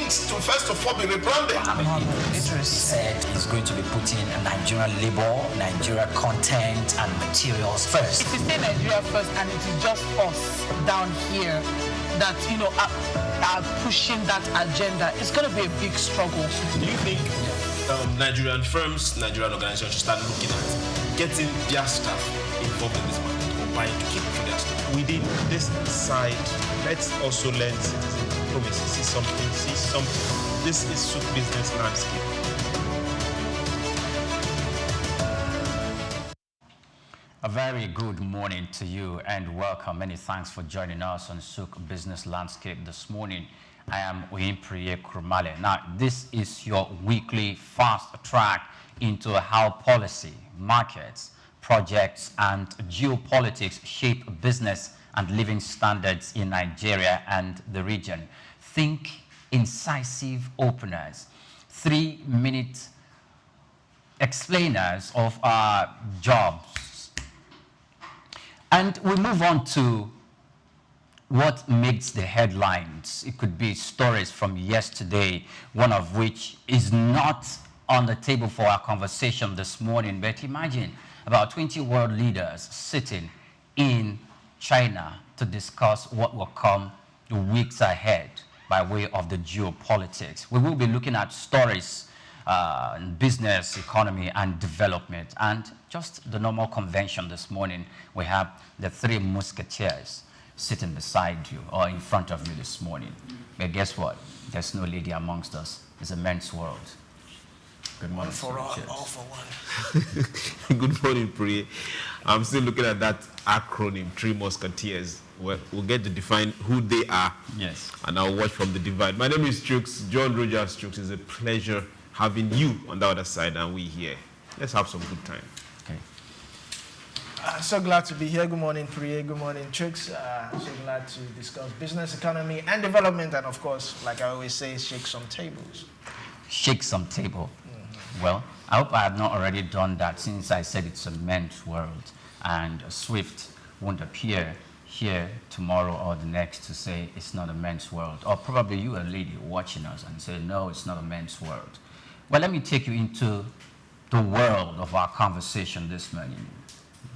needs to first of all be rebranded. It said he's going to be putting Nigerian labor, Nigeria content and materials first. If you say Nigeria first and it is just us down here that, are pushing that agenda, it's going to be a big struggle. Do you think Nigerian firms, Nigerian organizations should start looking at getting their staff involved in this market or buying to keep for their staff? Within this side, let's also learn citizen diplomacy. See something. This is Souk business landscape. A very good morning to you and welcome. Many thanks for joining us on Souk Business Landscape this morning. I am Oyinpriye Kurmale. Now, this is your weekly fast track into how policy, markets, projects, and geopolitics shape business and living standards in Nigeria and the region. Think incisive openers, 3-minute explainers of our jobs. And we move on to what makes the headlines. It could be stories from yesterday, one of which is not on the table for our conversation this morning. But imagine about 20 world leaders sitting in China to discuss what will come the weeks ahead by way of the geopolitics. We will be looking at stories in business, economy, and development. And just the normal convention this morning, we have the 3 musketeers sitting beside you or in front of you this morning. But guess what? There's no lady amongst us. It's a men's world. Good morning. One for all for one. Good morning, Priye. I'm still looking at that acronym, 3 Musketeers. We'll get to define who they are. Yes. And I'll watch from the divide. My name is Chooks, John Rogers Chooks. It's a pleasure having you on the other side and we here. Let's have some good time. Okay. So glad to be here. Good morning, Priye. Good morning, Chooks. So glad to discuss business, economy, and development. And of course, like I always say, shake some tables. Shake some table. Well, I hope I have not already done that since I said it's a men's world. And Swift won't appear here tomorrow or the next to say it's not a men's world. Or probably you, a lady watching us, and say, no, it's not a men's world. Well, let me take you into the world of our conversation this morning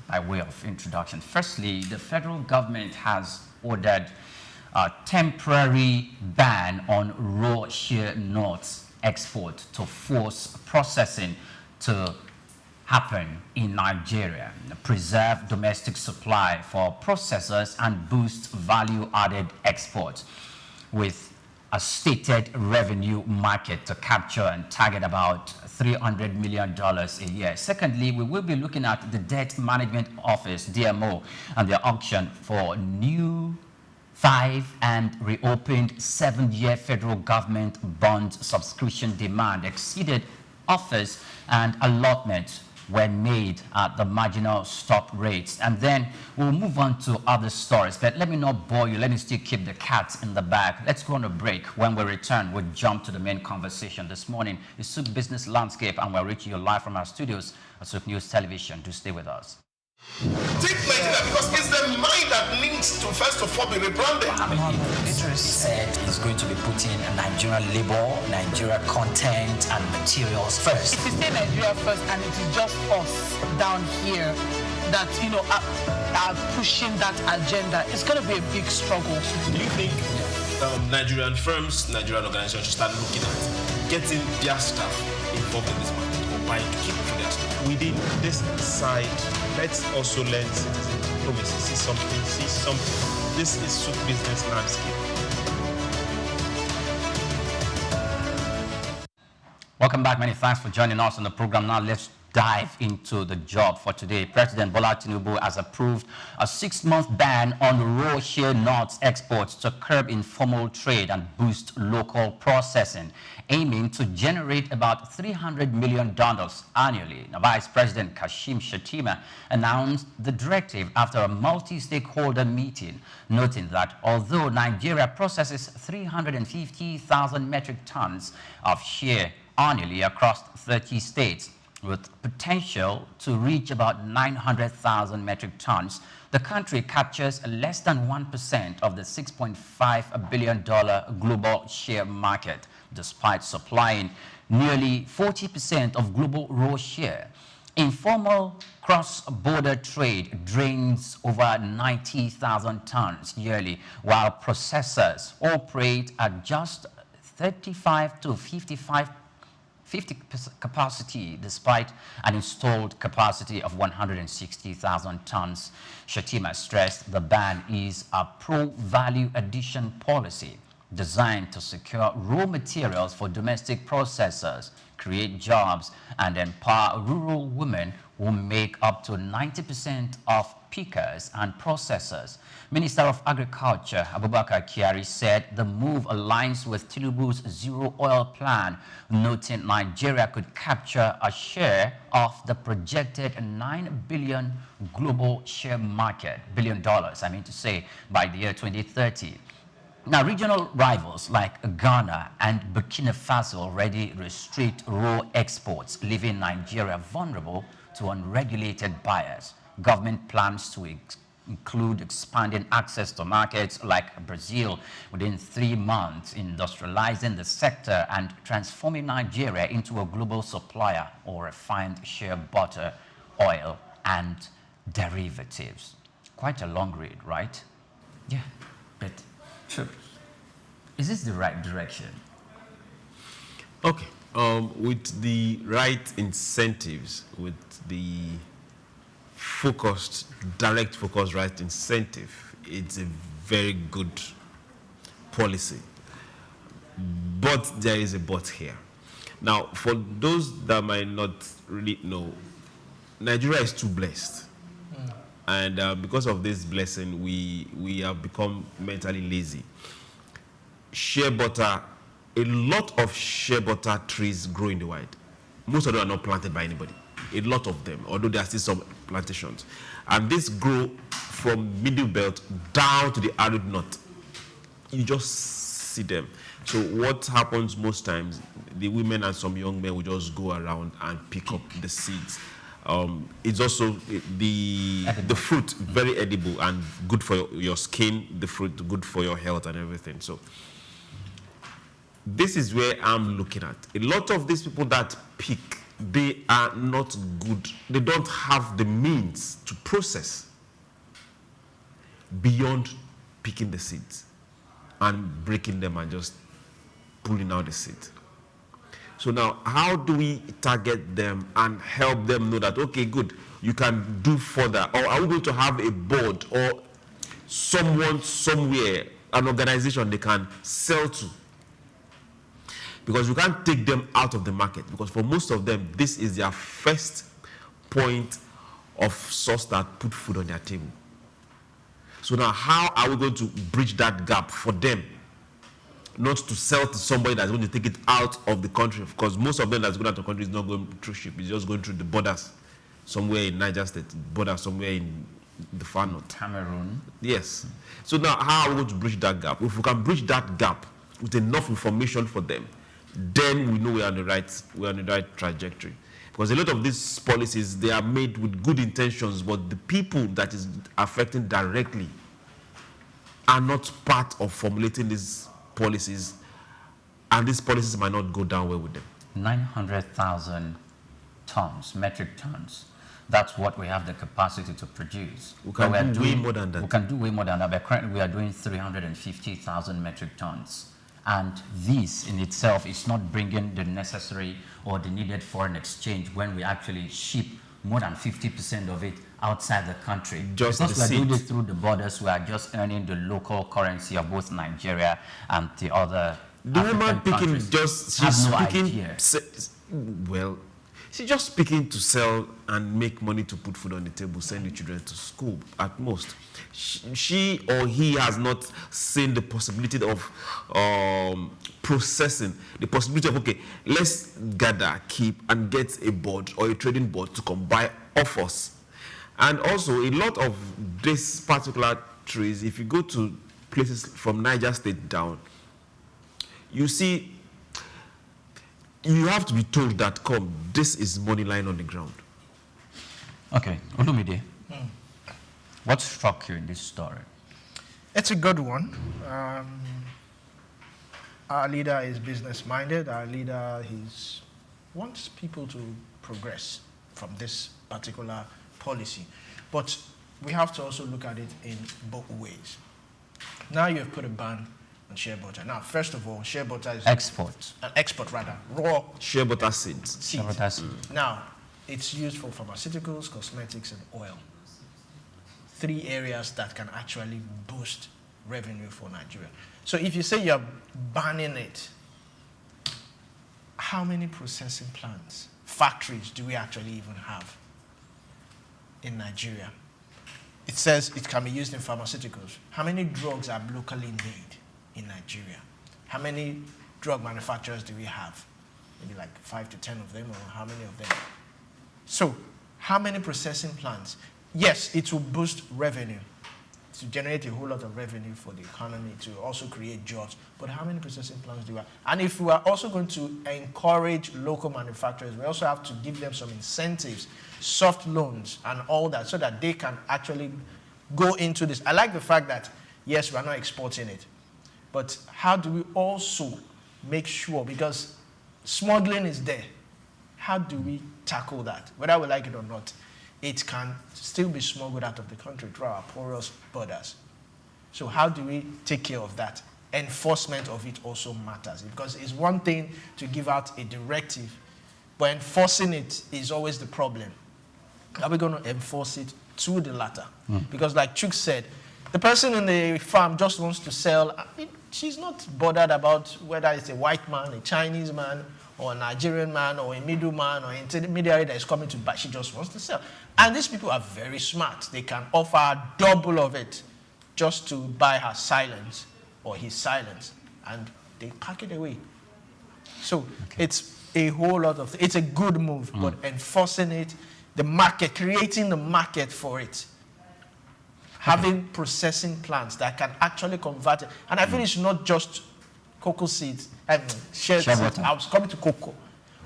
by way of introduction. Firstly, the federal government has ordered a temporary ban on raw shea nuts export to force processing to happen in Nigeria, preserve domestic supply for processors and boost value-added exports with a stated revenue market to capture and target about $300 million a year. Secondly, we will be looking at the Debt Management Office, DMO, and the auction for new 5- and reopened 7-year federal government bond subscription demand exceeded offers and allotments were made at the marginal stop rates. And then we'll move on to other stories. But let me not bore you. Let me still keep the cat in the bag. Let's go on a break. When we return, we'll jump to the main conversation this morning. It's Souk Business Landscape, and we're reaching you live from our studios at Souqnews TV. Do stay with us. Take Nigeria because it's the mind that needs to first of all be rebranded. It said he's going to be putting Nigerian labor, Nigeria content and materials first. If you say Nigeria first and it is just us down here that, are pushing that agenda, it's going to be a big struggle. Do you think Nigerian firms, Nigerian organizations should start looking at getting their staff involved in this market or buying to keep for their staff? Within this side, let's also learn citizen diplomacy. See something. This is Souk business landscape. Welcome back. Many thanks for joining us on the program. Now let's dive into the job for today. President Bola Tinubu has approved a 6-month ban on raw shea nuts exports to curb informal trade and boost local processing, aiming to generate about $300 million annually. Now, Vice President Kashim Shettima announced the directive after a multi-stakeholder meeting, noting that although Nigeria processes 350,000 metric tons of shea annually across 30 states, with potential to reach about 900,000 metric tons, the country captures less than 1% of the $6.5 billion global share market, despite supplying nearly 40% of global raw share. Informal cross-border trade drains over 90,000 tons yearly, while processors operate at just 35 to 50 capacity, despite an installed capacity of 160,000 tons. Shatima stressed the ban is a pro-value addition policy designed to secure raw materials for domestic processors, create jobs, and empower rural women who make up to 90% of pickers and processors. Minister of Agriculture Abubakar Kyari said the move aligns with Tinubu's zero oil plan, noting Nigeria could capture a share of the projected $9 billion global share market, $1 billion, I mean to say, by the year 2030. Now, regional rivals like Ghana and Burkina Faso already restrict raw exports, leaving Nigeria vulnerable to unregulated buyers. Government plans to include expanding access to markets like Brazil within 3 months, industrializing the sector and transforming Nigeria into a global supplier of refined shea butter, oil, and derivatives. Quite a long read, right? Yeah, but sure. Is this the right direction? Okay. With the right incentives, with the direct focused right incentive, it's a very good policy. But there is a but here. Now, for those that might not really know, Nigeria is too blessed. And because of this blessing, we have become mentally lazy. Shea butter, a lot of shea butter trees grow in the wild. Most of them are not planted by anybody. A lot of them, although there are still some plantations. And these grow from middle belt down to the arid north. You just see them. So what happens most times, the women and some young men will just go around and pick up the seeds. It's also the fruit, very edible and good for your skin, the fruit good for your health and everything. So this is where I'm looking at. A lot of these people that pick, they are not good. They don't have the means to process beyond picking the seeds and breaking them and just pulling out the seed. So now, how do we target them and help them know that, okay, good, you can do further? Or are we going to have a board or someone somewhere, an organization they can sell to? Because you can't take them out of the market, because for most of them, this is their first point of source that put food on their table. So now, how are we going to bridge that gap for them? Not to sell to somebody that's going to take it out of the country, because most of them that's going out of the country is not going through ship, it's just going through the borders, somewhere in Niger State, border somewhere in the far north. Cameroon. Yes. So now, how are we going to bridge that gap? If we can bridge that gap with enough information for them, then we know we're on the right trajectory. Because a lot of these policies, they are made with good intentions, but the people that is affecting directly are not part of formulating these policies, and these policies might not go down well with them. 900,000 tons, metric tons. That's what we have the capacity to produce. We can do way more than that. We can do way more than that, but currently we are doing 350,000 metric tons. And this in itself is not bringing the necessary or the needed foreign exchange when we actually ship more than 50% of it outside the country. Just because we are doing seed. it through the borders, we are just earning the local currency of both Nigeria and the other The African woman picking countries. just, Have she's no speaking, idea. well, she's just speaking to sell and make money to put food on the table, send the children to school at most. She or he has not seen the possibility of processing, the possibility of, okay, let's gather, keep, and get a board or a trading board to come buy off us. And also, a lot of these particular trees, if you go to places from Niger State down, you see, you have to be told that, come, this is money lying on the ground. Okay, Olumide, What struck you in this story? It's a good one. Our leader is business-minded. Our leader wants people to progress from this particular policy. But we have to also look at it in both ways. Now you've put a ban on shea butter. Now, first of all, shea butter is... Export. Export, rather. Raw Shea butter seeds. seed. Shea butter seed. Now, it's used for pharmaceuticals, cosmetics, and oil. 3 areas that can actually boost revenue for Nigeria. So if you say you're banning it, how many processing plants, factories do we actually even have in Nigeria? It says it can be used in pharmaceuticals. How many drugs are locally made in Nigeria? How many drug manufacturers do we have? Maybe like 5 to 10 of them, or how many of them? So, how many processing plants? Yes, it will boost revenue, to generate a whole lot of revenue for the economy, to also create jobs. But how many processing plants do we have? And if we are also going to encourage local manufacturers, we also have to give them some incentives, soft loans, and all that, so that they can actually go into this. I like the fact that, yes, we are not exporting it, but how do we also make sure, because smuggling is there, how do we tackle that? Whether we like it or not, it can still be smuggled out of the country through our porous borders. So how do we take care of that? Enforcement of it also matters, because it's one thing to give out a directive, but enforcing it is always the problem. Are we going to enforce it to the latter? Because like Chuk said, the person in the farm just wants to sell. I mean, she's not bothered about whether it's a white man, a Chinese man, or a Nigerian man, or a middleman, or an intermediary that is coming to buy. She just wants to sell. And these people are very smart. They can offer double of it just to buy her silence or his silence, and they pack it away. So it's a whole lot of, it's a good move, but enforcing it, the market, creating the market for it, having processing plants that can actually convert it. And I feel it's not just cocoa seeds, shea seeds. I was coming to cocoa.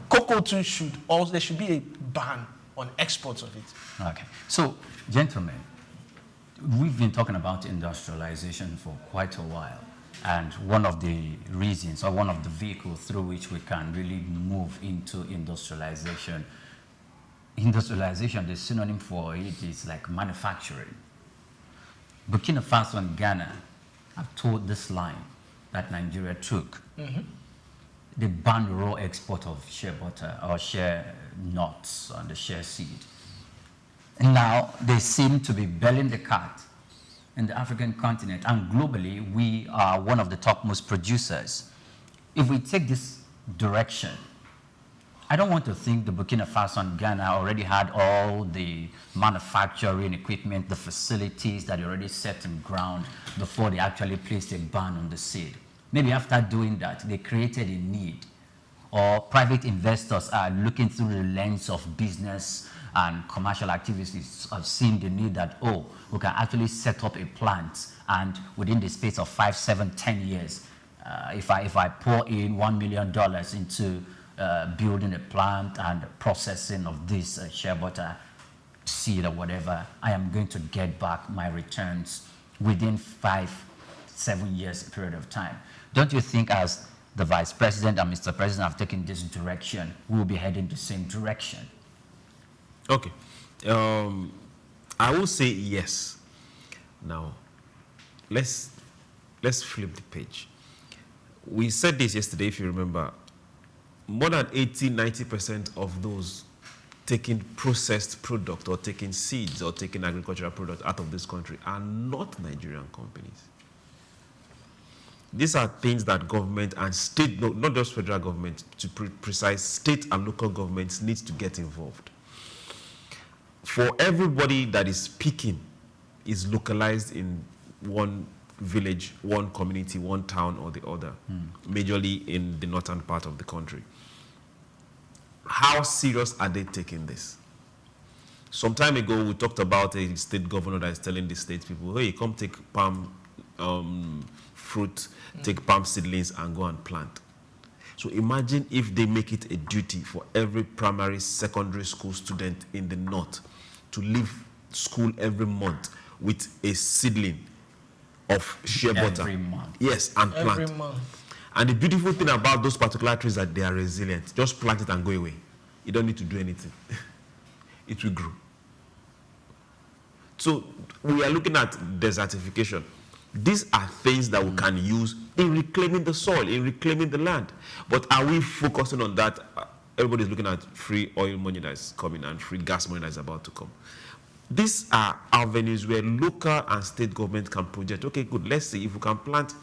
Cocoa too should also, there should be a ban on exports of it. Okay. So, gentlemen, we've been talking about industrialization for quite a while. And one of the reasons, or one of the vehicles through which we can really move into industrialization, the synonym for it is like manufacturing. Burkina Faso and Ghana have told this line that Nigeria took. They banned raw export of shea butter or shea nuts on the shea seed. And now they seem to be belling the cat in the African continent, and globally we are one of the topmost producers. If we take this direction, I don't want to think the Burkina Faso and Ghana already had all the manufacturing equipment, the facilities that already set in ground before they actually placed a ban on the seed. Maybe after doing that, they created a need, or private investors are looking through the lens of business and commercial activities, have seen the need that, oh, we can actually set up a plant, and within the space of 5, 7, 10 years, if I pour in $1 million into building a plant and processing of this shea butter seed or whatever, I am going to get back my returns within 5, 7 years period of time. Don't you think, as the Vice President and Mr. President have taken this direction, we'll be heading the same direction? Okay. I will say yes. Now, let's flip the page. We said this yesterday, if you remember. More than 80–90% of those taking processed product or taking seeds or taking agricultural product out of this country are not Nigerian companies. These are things that government and state, no, not just federal government, to precise, state and local governments need to get involved. For everybody that is picking is localized in one village, one community, one town or the other, majorly in the northern part of the country. How serious are they taking this? Some time ago, we talked about a state governor that is telling the state people, hey, come take palm fruit, take palm seedlings and go and plant. So imagine if they make it a duty for every primary, secondary school student in the north to leave school every month with a seedling of shea butter. Every month. Yes, and plant. Every month. And the beautiful thing about those particular trees is that they are resilient. Just plant it and go away. You don't need to do anything. It will grow. So we are looking at desertification. These are things that we can use in reclaiming the soil, in reclaiming the land. But are we focusing on that? Everybody's looking at free oil money that is coming and free gas money that is about to come. These are avenues where local and state government can project. Okay, good. Let's see if we can plant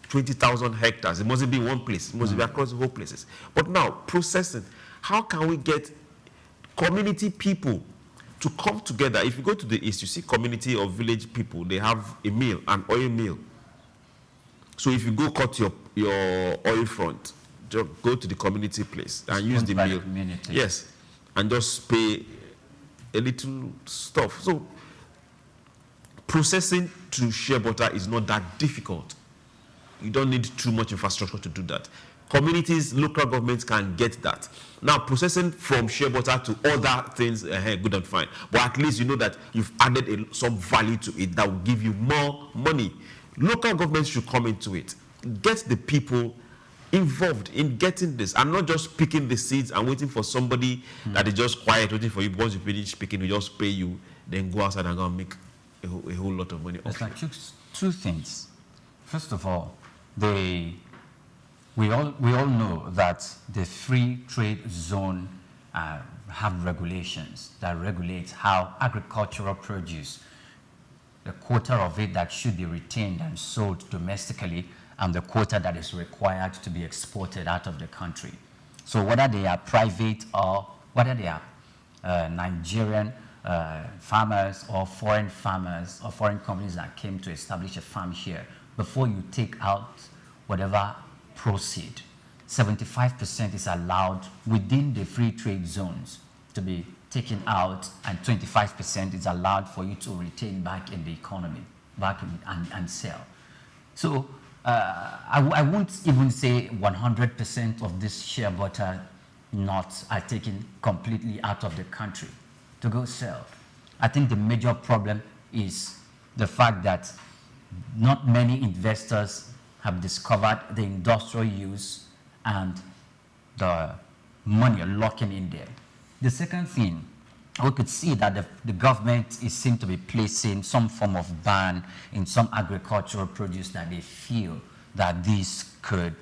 20,000 hectares. It mustn't be in one place. It must be across the whole places. But now, processing. How can we get community people to come together? If you go to the east, you see community or village people. They have a mill, an oil mill. So if you go cut your oil front, just go to the community place and use the mill. Yes, and just pay a little stuff. So processing to shea butter is not that difficult. You don't need too much infrastructure to do that. Communities, local governments can get that. Now, processing from shea butter to other things, good and fine. But at least you know that you've added some value to it that will give you more money. Local governments should come into it. Get the people involved in getting this and not just picking the seeds and waiting for somebody that is just quiet, waiting for you. Once you finish picking, we just pay you, then go outside and go and make a whole lot of money. It's like two things. First of all, we all know that the free trade zone have regulations that regulate how agricultural produce, the quota of it that should be retained and sold domestically, and the quota that is required to be exported out of the country. So whether they are private or whether they are Nigerian farmers or foreign companies that came to establish a farm here, before you take out whatever proceed, 75% is allowed within the free trade zones to be taken out, and 25% is allowed for you to retain back in the economy, and sell. So I won't even say 100% of this shea butter nuts are taken completely out of the country to go sell. I think the major problem is the fact that not many investors have discovered the industrial use and the money locking in there. The second thing, we could see that the government seem to be placing some form of ban in some agricultural produce that they feel that this could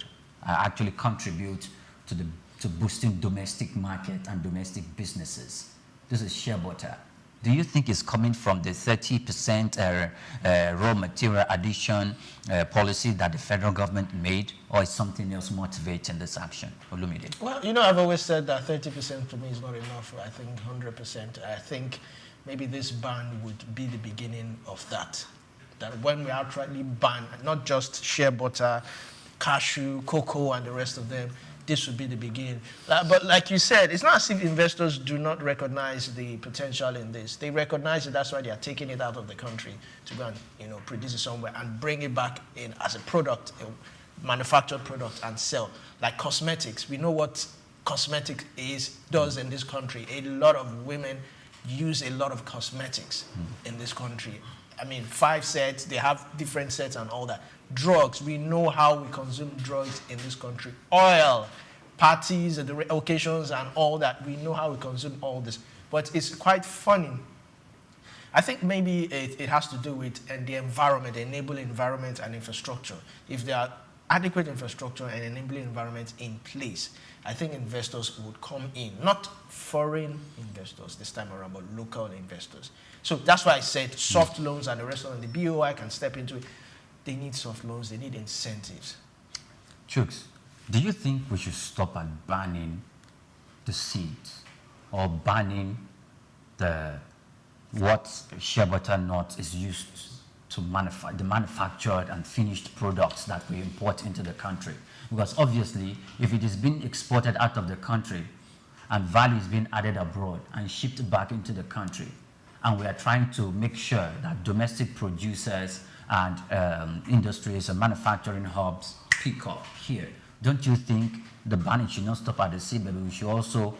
actually contribute to boosting domestic market and domestic businesses. This is shea butter. Do you think it's coming from the 30% raw material addition policy that the federal government made, or is something else motivating this action? Olumide. Well, I've always said that 30% for me is not enough. I think 100%. I think maybe this ban would be the beginning of that. That when we outrightly ban not just shea butter, cashew, cocoa, and the rest of them, this would be the beginning. But like you said, it's not as if investors do not recognize the potential in this. They recognize it. That's why they are taking it out of the country to go and, produce it somewhere and bring it back in as a product, a manufactured product, and sell. Like cosmetics. We know what cosmetic does in this country. A lot of women use a lot of cosmetics in this country. I mean, 5 sets, they have different sets and all that. Drugs, we know how we consume drugs in this country. Oil, parties, the occasions and all that, we know how we consume all this. But it's quite funny. I think maybe it has to do with the environment, the enabling environment and infrastructure. If there are adequate infrastructure and enabling environment in place, I think investors would come in. Not foreign investors this time around, but local investors. So that's why I said soft loans and the rest of them. The BOI can step into it. They need soft loans. They need incentives. Chooks, do you think we should stop at banning the seeds or banning what shea butter nut is used to the manufactured and finished products that we import into the country? Because obviously, if it is being exported out of the country and value is being added abroad and shipped back into the country, and we are trying to make sure that domestic producers and industries and manufacturing hubs pick up here, don't you think the banning should not stop at the sea, but we should also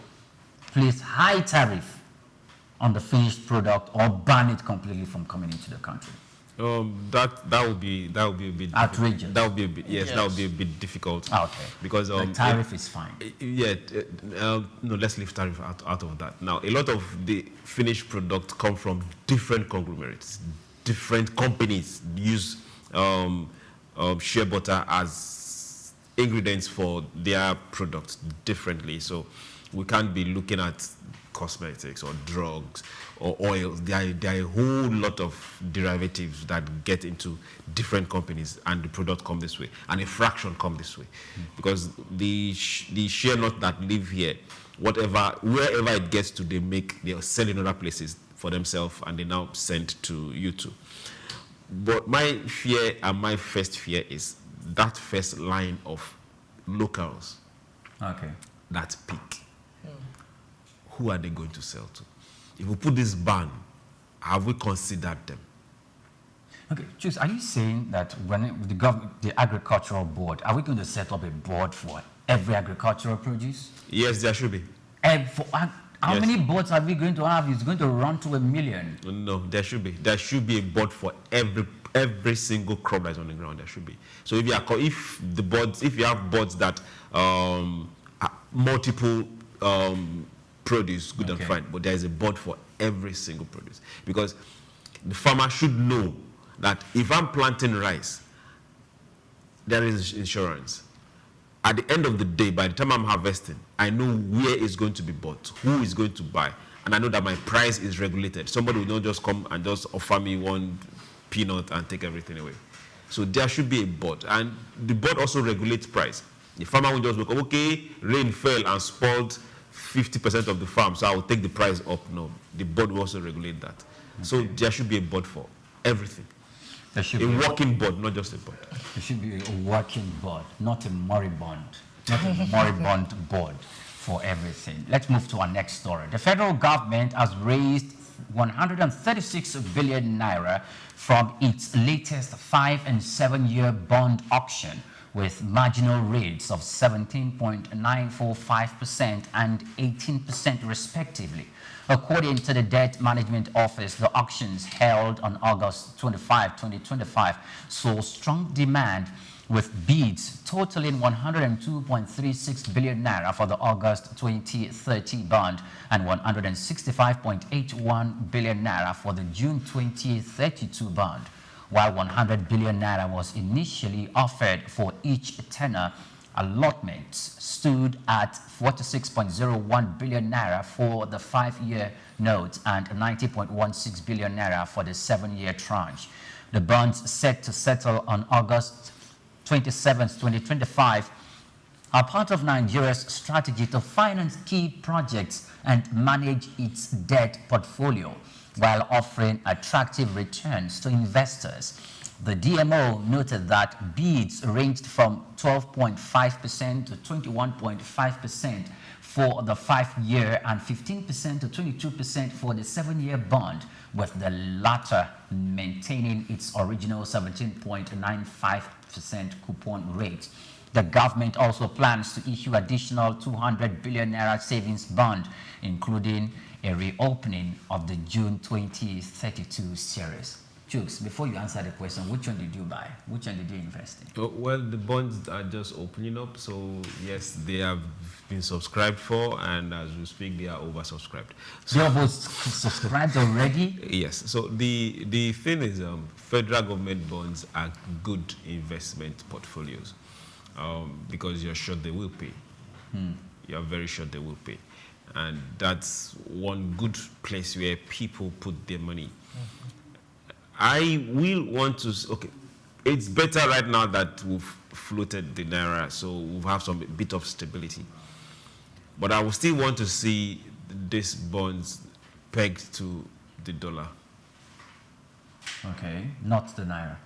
place high tariff on the finished product or ban it completely from coming into the country? That would be a bit outrageous. That would be a bit that would be a bit difficult. Okay. Because the tariff is fine. No, let's leave tariff out of that. Now, a lot of the finished products come from different conglomerates, different companies use shea butter as ingredients for their products differently. So we can't be looking at cosmetics or drugs or oils. There are a whole lot of derivatives that get into different companies, and the product come this way, and a fraction come this way, because the shea nut that live here, wherever it gets to, they sell in other places for themselves, and they now send to you too. But my fear, and my first fear, is that first line of locals. Okay. That peak. Who are they going to sell to? If we put this ban, have we considered them? Okay, Chus, are you saying that when the agricultural board, are we going to set up a board for every agricultural produce? Yes, there should be. How many boards are we going to have? It's going to run to 1 million. No, there should be. There should be a board for every single crop that's on the ground. There should be. So if you have boards that multiple produce, good and fine, but there is a board for every single produce, because the farmer should know that if I'm planting rice, there is insurance. At the end of the day, by the time I'm harvesting, I know where it's going to be bought, who is going to buy, and I know that my price is regulated. Somebody will not just come and just offer me one peanut and take everything away. So there should be a board, and the board also regulates price. The farmer will just look, okay, rain fell and spoiled 50% of the farm, so I will take the price up. No, the board will also regulate that. Okay. So there should be a board for everything. There should be a working board, not just a board. There should be a working board, not a moribund board for everything. Let's move to our next story. The federal government has raised 136 billion naira from its latest 5- and 7-year bond auction, with marginal rates of 17.945% and 18% respectively. According to the Debt Management Office, the auctions held on August 25, 2025 saw strong demand, with bids totaling 102.36 billion naira for the August 2030 bond and 165.81 billion naira for the June 2032 bond. While 100 billion naira was initially offered for each tenor, allotments stood at 46.01 billion naira for the 5-year note and 90.16 billion naira for the 7-year tranche. The bonds set to settle on August 27, 2025 are part of Nigeria's strategy to finance key projects and manage its debt portfolio, while offering attractive returns to investors. The DMO noted that bids ranged from 12.5% to 21.5% for the 5-year and 15% to 22% for the 7-year bond, with the latter maintaining its original 17.95% coupon rate. The government also plans to issue additional 200 billion naira savings bond, including a reopening of the June 2032 series. Chooks, before you answer the question, which one did you buy? Which one did you invest in? Well, the bonds are just opening up, so yes, they have been subscribed for, and as we speak, they are oversubscribed. So you're both subscribed already? Yes. So the thing is, federal government bonds are good investment portfolios, because you're sure they will pay. You're very sure they will pay. And that's one good place where people put their money. I will want to, okay, it's better right now that we've floated the naira, so we'll have some bit of stability. But I will still want to see these bonds pegged to the dollar. Okay, not the naira.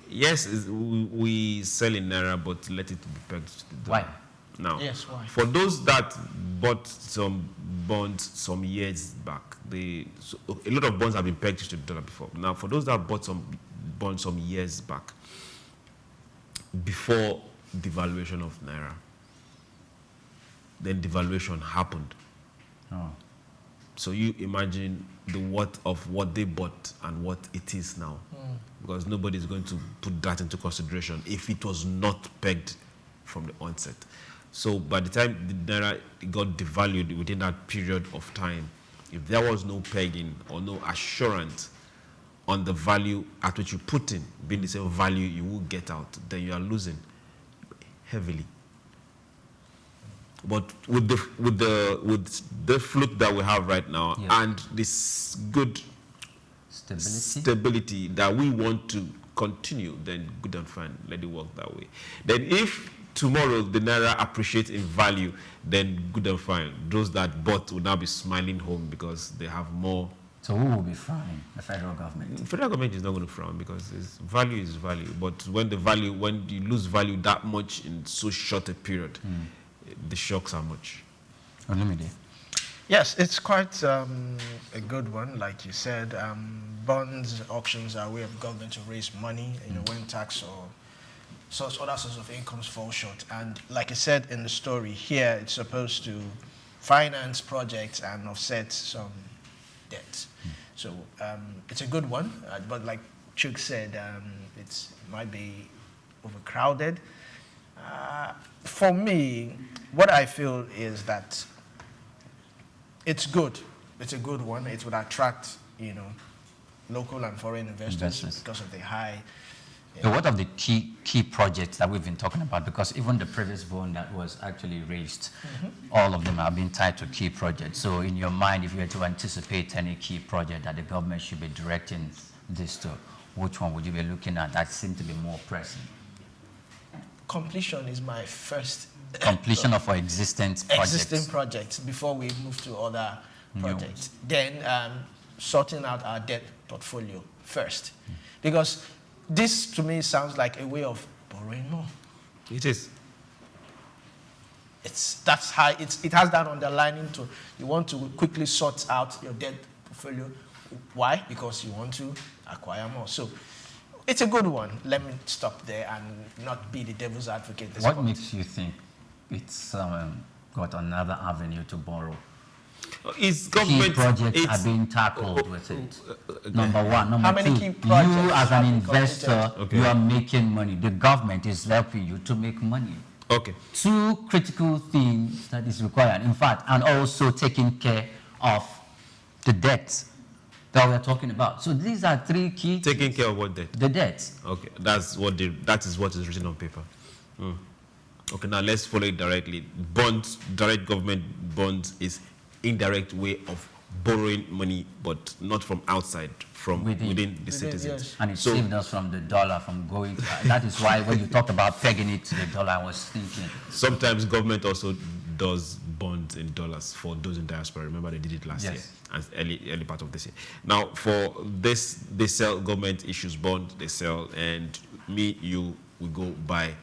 Yes, we sell in naira, but let it be pegged to the dollar. Why? Now, yes, why? For those that bought some bonds some years back, a lot of bonds have been pegged to the dollar before. Now, for those that bought some bonds some years back, before devaluation of naira, then devaluation happened. Oh. So you imagine the worth of what they bought and what it is now. Because nobody is going to put that into consideration if it was not pegged from the onset. So by the time the naira got devalued within that period of time, if there was no pegging or no assurance on the value at which you put in, being the same value you will get out, then you are losing heavily. But with the fluke that we have right now, and this good stability that we want to continue, then good and fine, let it work that way. Then if tomorrow the naira appreciates in value, then good and fine. Those that bought will now be smiling home because they have more. So who will be frowning? The federal government? The federal government is not going to frown because value is value. But when you lose value that much in so short a period, the shocks are much. Unlimited. Yes, it's quite a good one, like you said. Bonds auctions are a way of government to raise money, when tax or other sources of incomes fall short. And like I said in the story here, it's supposed to finance projects and offset some debt. So it's a good one, but like Chuk said, it might be overcrowded. For me, what I feel is that it's good. It's a good one. It would attract, local and foreign investors because of the high. So what of the key projects that we've been talking about? Because even the previous bond that was actually raised, all of them have been tied to key projects. So in your mind, if you were to anticipate any key project that the government should be directing this to, which one would you be looking at that seemed to be more pressing? Completion is my first. Completion of our existing projects before we move to other projects. Then sorting out our debt portfolio first. Because this to me sounds like a way of borrowing more. It is. It has that underlining to you want to quickly sort out your debt portfolio. Why? Because you want to acquire more. So it's a good one. Let me stop there and not be the devil's advocate. What makes you think it's got another avenue to borrow? Key projects are being tackled with it. Number one. Number two, key projects you as an investor, you are making money. The government is helping you to make money. Okay. Two critical things that is required, in fact, and also taking care of the debt that we're talking about. So these are three key things. Taking care of what debt? The debt. Okay, that is what is written on paper. Okay, now let's follow it directly. Bonds, direct government bonds is indirect way of borrowing money, but not from outside, from within the citizens. Yes. And it saved us from the dollar from going to, that is why when you talked about pegging it to the dollar, I was thinking. Sometimes government also does bonds in dollars for those in diaspora. Remember they did it last year and early part of this year. Now for this, they sell, government issues bond, they sell, and you will go buy,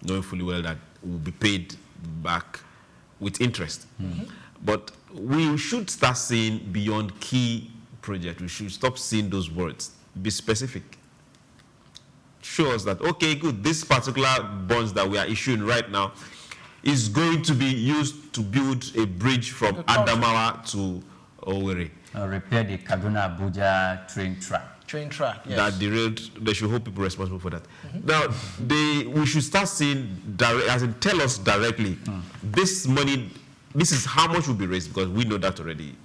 knowing fully well that will be paid back with interest. But we should start seeing beyond key project. We should stop seeing those words. Be specific. Show us that, okay, good, this particular bonds that we are issuing right now is going to be used to build a bridge from Adamawa to Owerri. Repair the Kaduna-Abuja train track. Yes. That derailed, they should hold people responsible for that. Now, we should start seeing, tell us directly, this money, this is how much will be raised, because we know that already.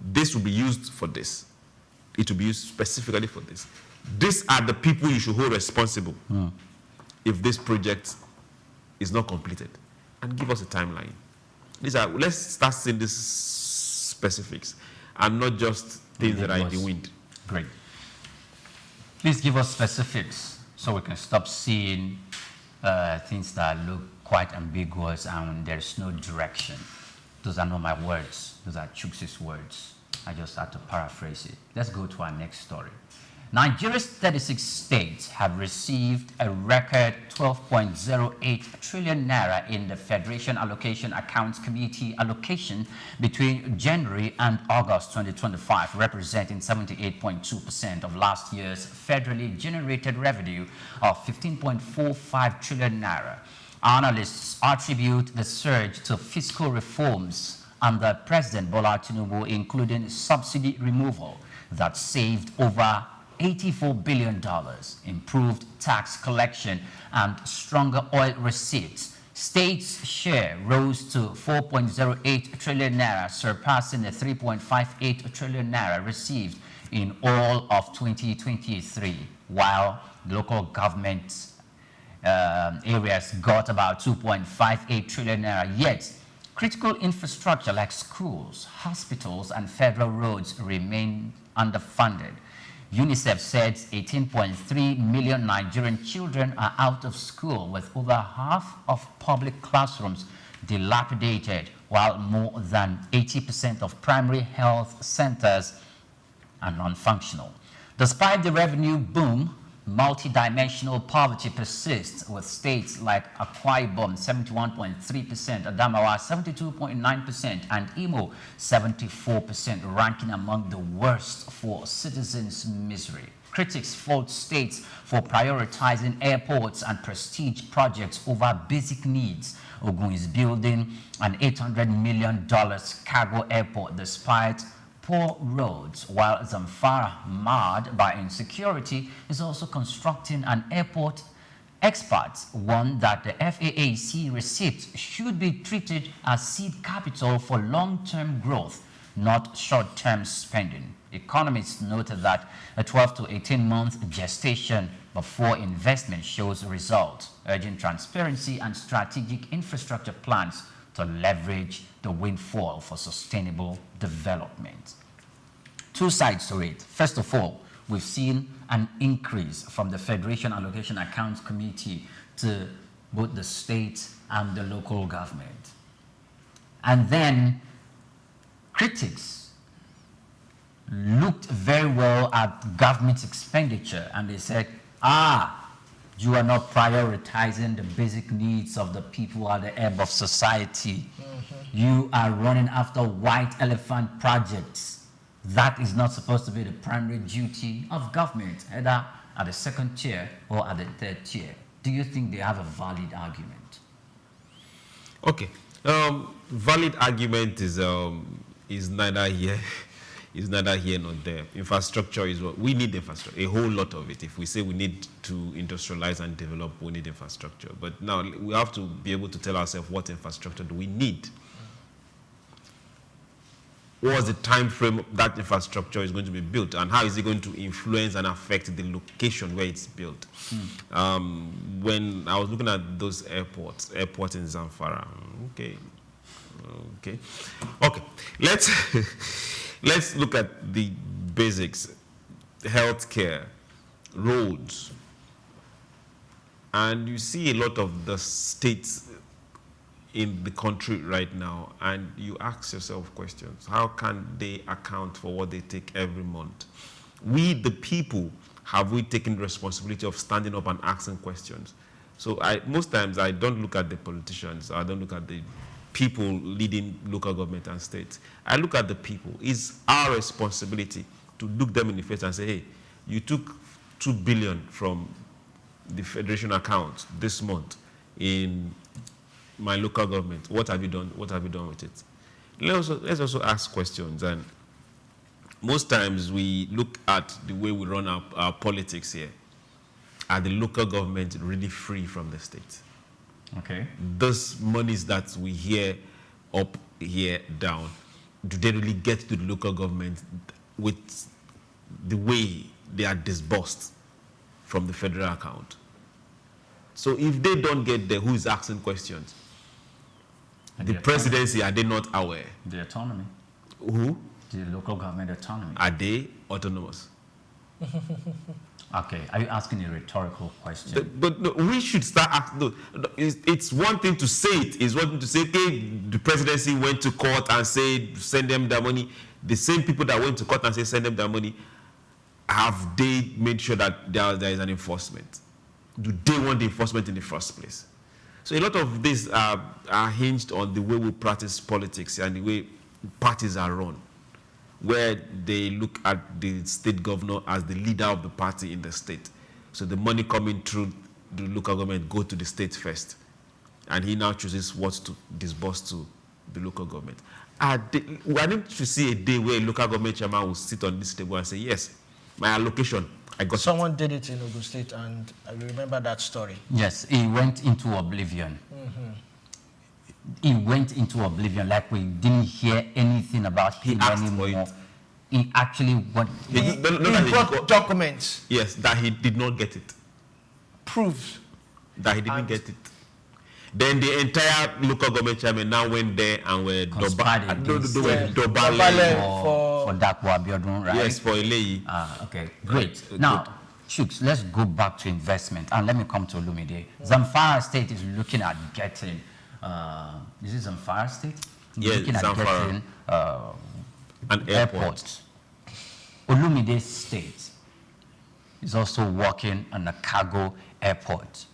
This will be used for this. It will be used specifically for this. These are the people you should hold responsible if this project is not completed. And give us a timeline. Let's start seeing these specifics and not just things that are in the wind. Great. Please give us specifics so we can stop seeing things that look quite ambiguous and there's no direction. Those are not my words. Those are Chuk's words. I just had to paraphrase it. Let's go to our next story. Nigeria's 36 states have received a record 12.08 trillion naira in the Federation Allocation Accounts Committee allocation between January and August 2025, representing 78.2% of last year's federally generated revenue of 15.45 trillion naira. Analysts attribute the surge to fiscal reforms under President Bola Tinubu, including subsidy removal that saved over $84 billion, improved tax collection, and stronger oil receipts. State's share rose to 4.08 trillion naira, surpassing the 3.58 trillion naira received in all of 2023, while local government areas got about 2.58 trillion naira. Yet, critical infrastructure like schools, hospitals, and federal roads remain underfunded. UNICEF said 18.3 million Nigerian children are out of school, with over half of public classrooms dilapidated, while more than 80% of primary health centers are non-functional. Despite the revenue boom, multidimensional poverty persists, with states like Akwa Ibom 71.3%, Adamawa 72.9%, and Imo 74%, ranking among the worst for citizens' misery. Critics fault states for prioritizing airports and prestige projects over basic needs. Ogun is building an $800 million cargo airport despite poor roads, while Zamfara, marred by insecurity, is also constructing an airport. Experts warn that the FAAC receipts should be treated as seed capital for long-term growth, not short-term spending. Economists noted that a 12 to 18-month gestation before investment shows results, urging transparency and strategic infrastructure plans to leverage the windfall for sustainable development. Two sides to it. First of all, we've seen an increase from the Federation Allocation Accounts Committee to both the state and the local government. And then critics looked very well at government expenditure, and they said, you are not prioritizing the basic needs of the people at the ebb of society. You are running after white elephant projects. That is not supposed to be the primary duty of government, either at the second tier or at the third tier. Do you think they have a valid argument? Okay. Valid argument is neither here. Is neither here nor there. Infrastructure is what we need. Infrastructure, a whole lot of it. If we say we need to industrialize and develop, we need infrastructure. But now we have to be able to tell ourselves what infrastructure do we need. What is the time frame that infrastructure is going to be built, and how is it going to influence and affect the location where it's built? When I was looking at those airports in Zamfara, okay. Let's look at the basics: healthcare, roads, and you see a lot of the states in the country right now, and you ask yourself questions. How can they account for what they take every month? We, the people, have we taken responsibility of standing up and asking questions? So most times I don't look at the politicians, I don't look at the people leading local government and states. I look at the people. It's our responsibility to look them in the face and say, hey, you took 2 billion from the federation account this month in my local government. What have you done? What have you done with it? Let's also ask questions. And most times we look at the way we run our politics here. Are the local government really free from the state? Okay. Those monies that we hear up, here, down, do they really get to the local government with the way they are disbursed from the federal account? So if they don't get there, who is asking questions? The presidency, are they not aware? The autonomy. Who? The local government autonomy. Are they autonomous? Okay, are you asking a rhetorical question? But no, we should start asking. No, it's one thing to say it. It's one thing to say, okay, the presidency went to court and said, send them their money. The same people that went to court and said, send them their money, have they made sure that there is an enforcement? Do they want the enforcement in the first place? So a lot of these are hinged on the way we practice politics and the way parties are run, where they look at the state governor as the leader of the party in the state. So the money coming through the local government go to the state first, and he now chooses what to disburse to the local government. I need to see a day where a local government chairman will sit on this table and say, yes, my allocation, I got Someone did it in Ogun State, and I remember that story. Yes, he went into oblivion. He went into oblivion, like we didn't hear anything about him anymore. He actually went. He brought documents. Yes, that he did not get it. Proves that he didn't get it. Then the entire local government chairman now went there and were Dobale for Dakwa Abiodun, right? Yes, for Eleyi. Okay, great. Now, Chooks, let's go back to investment and let me come to Olumide. Zamfara State is looking at getting. Is it Zamfara State? Yes, looking at Zamfara. Getting an airport. Olumide State is also working on a cargo airport.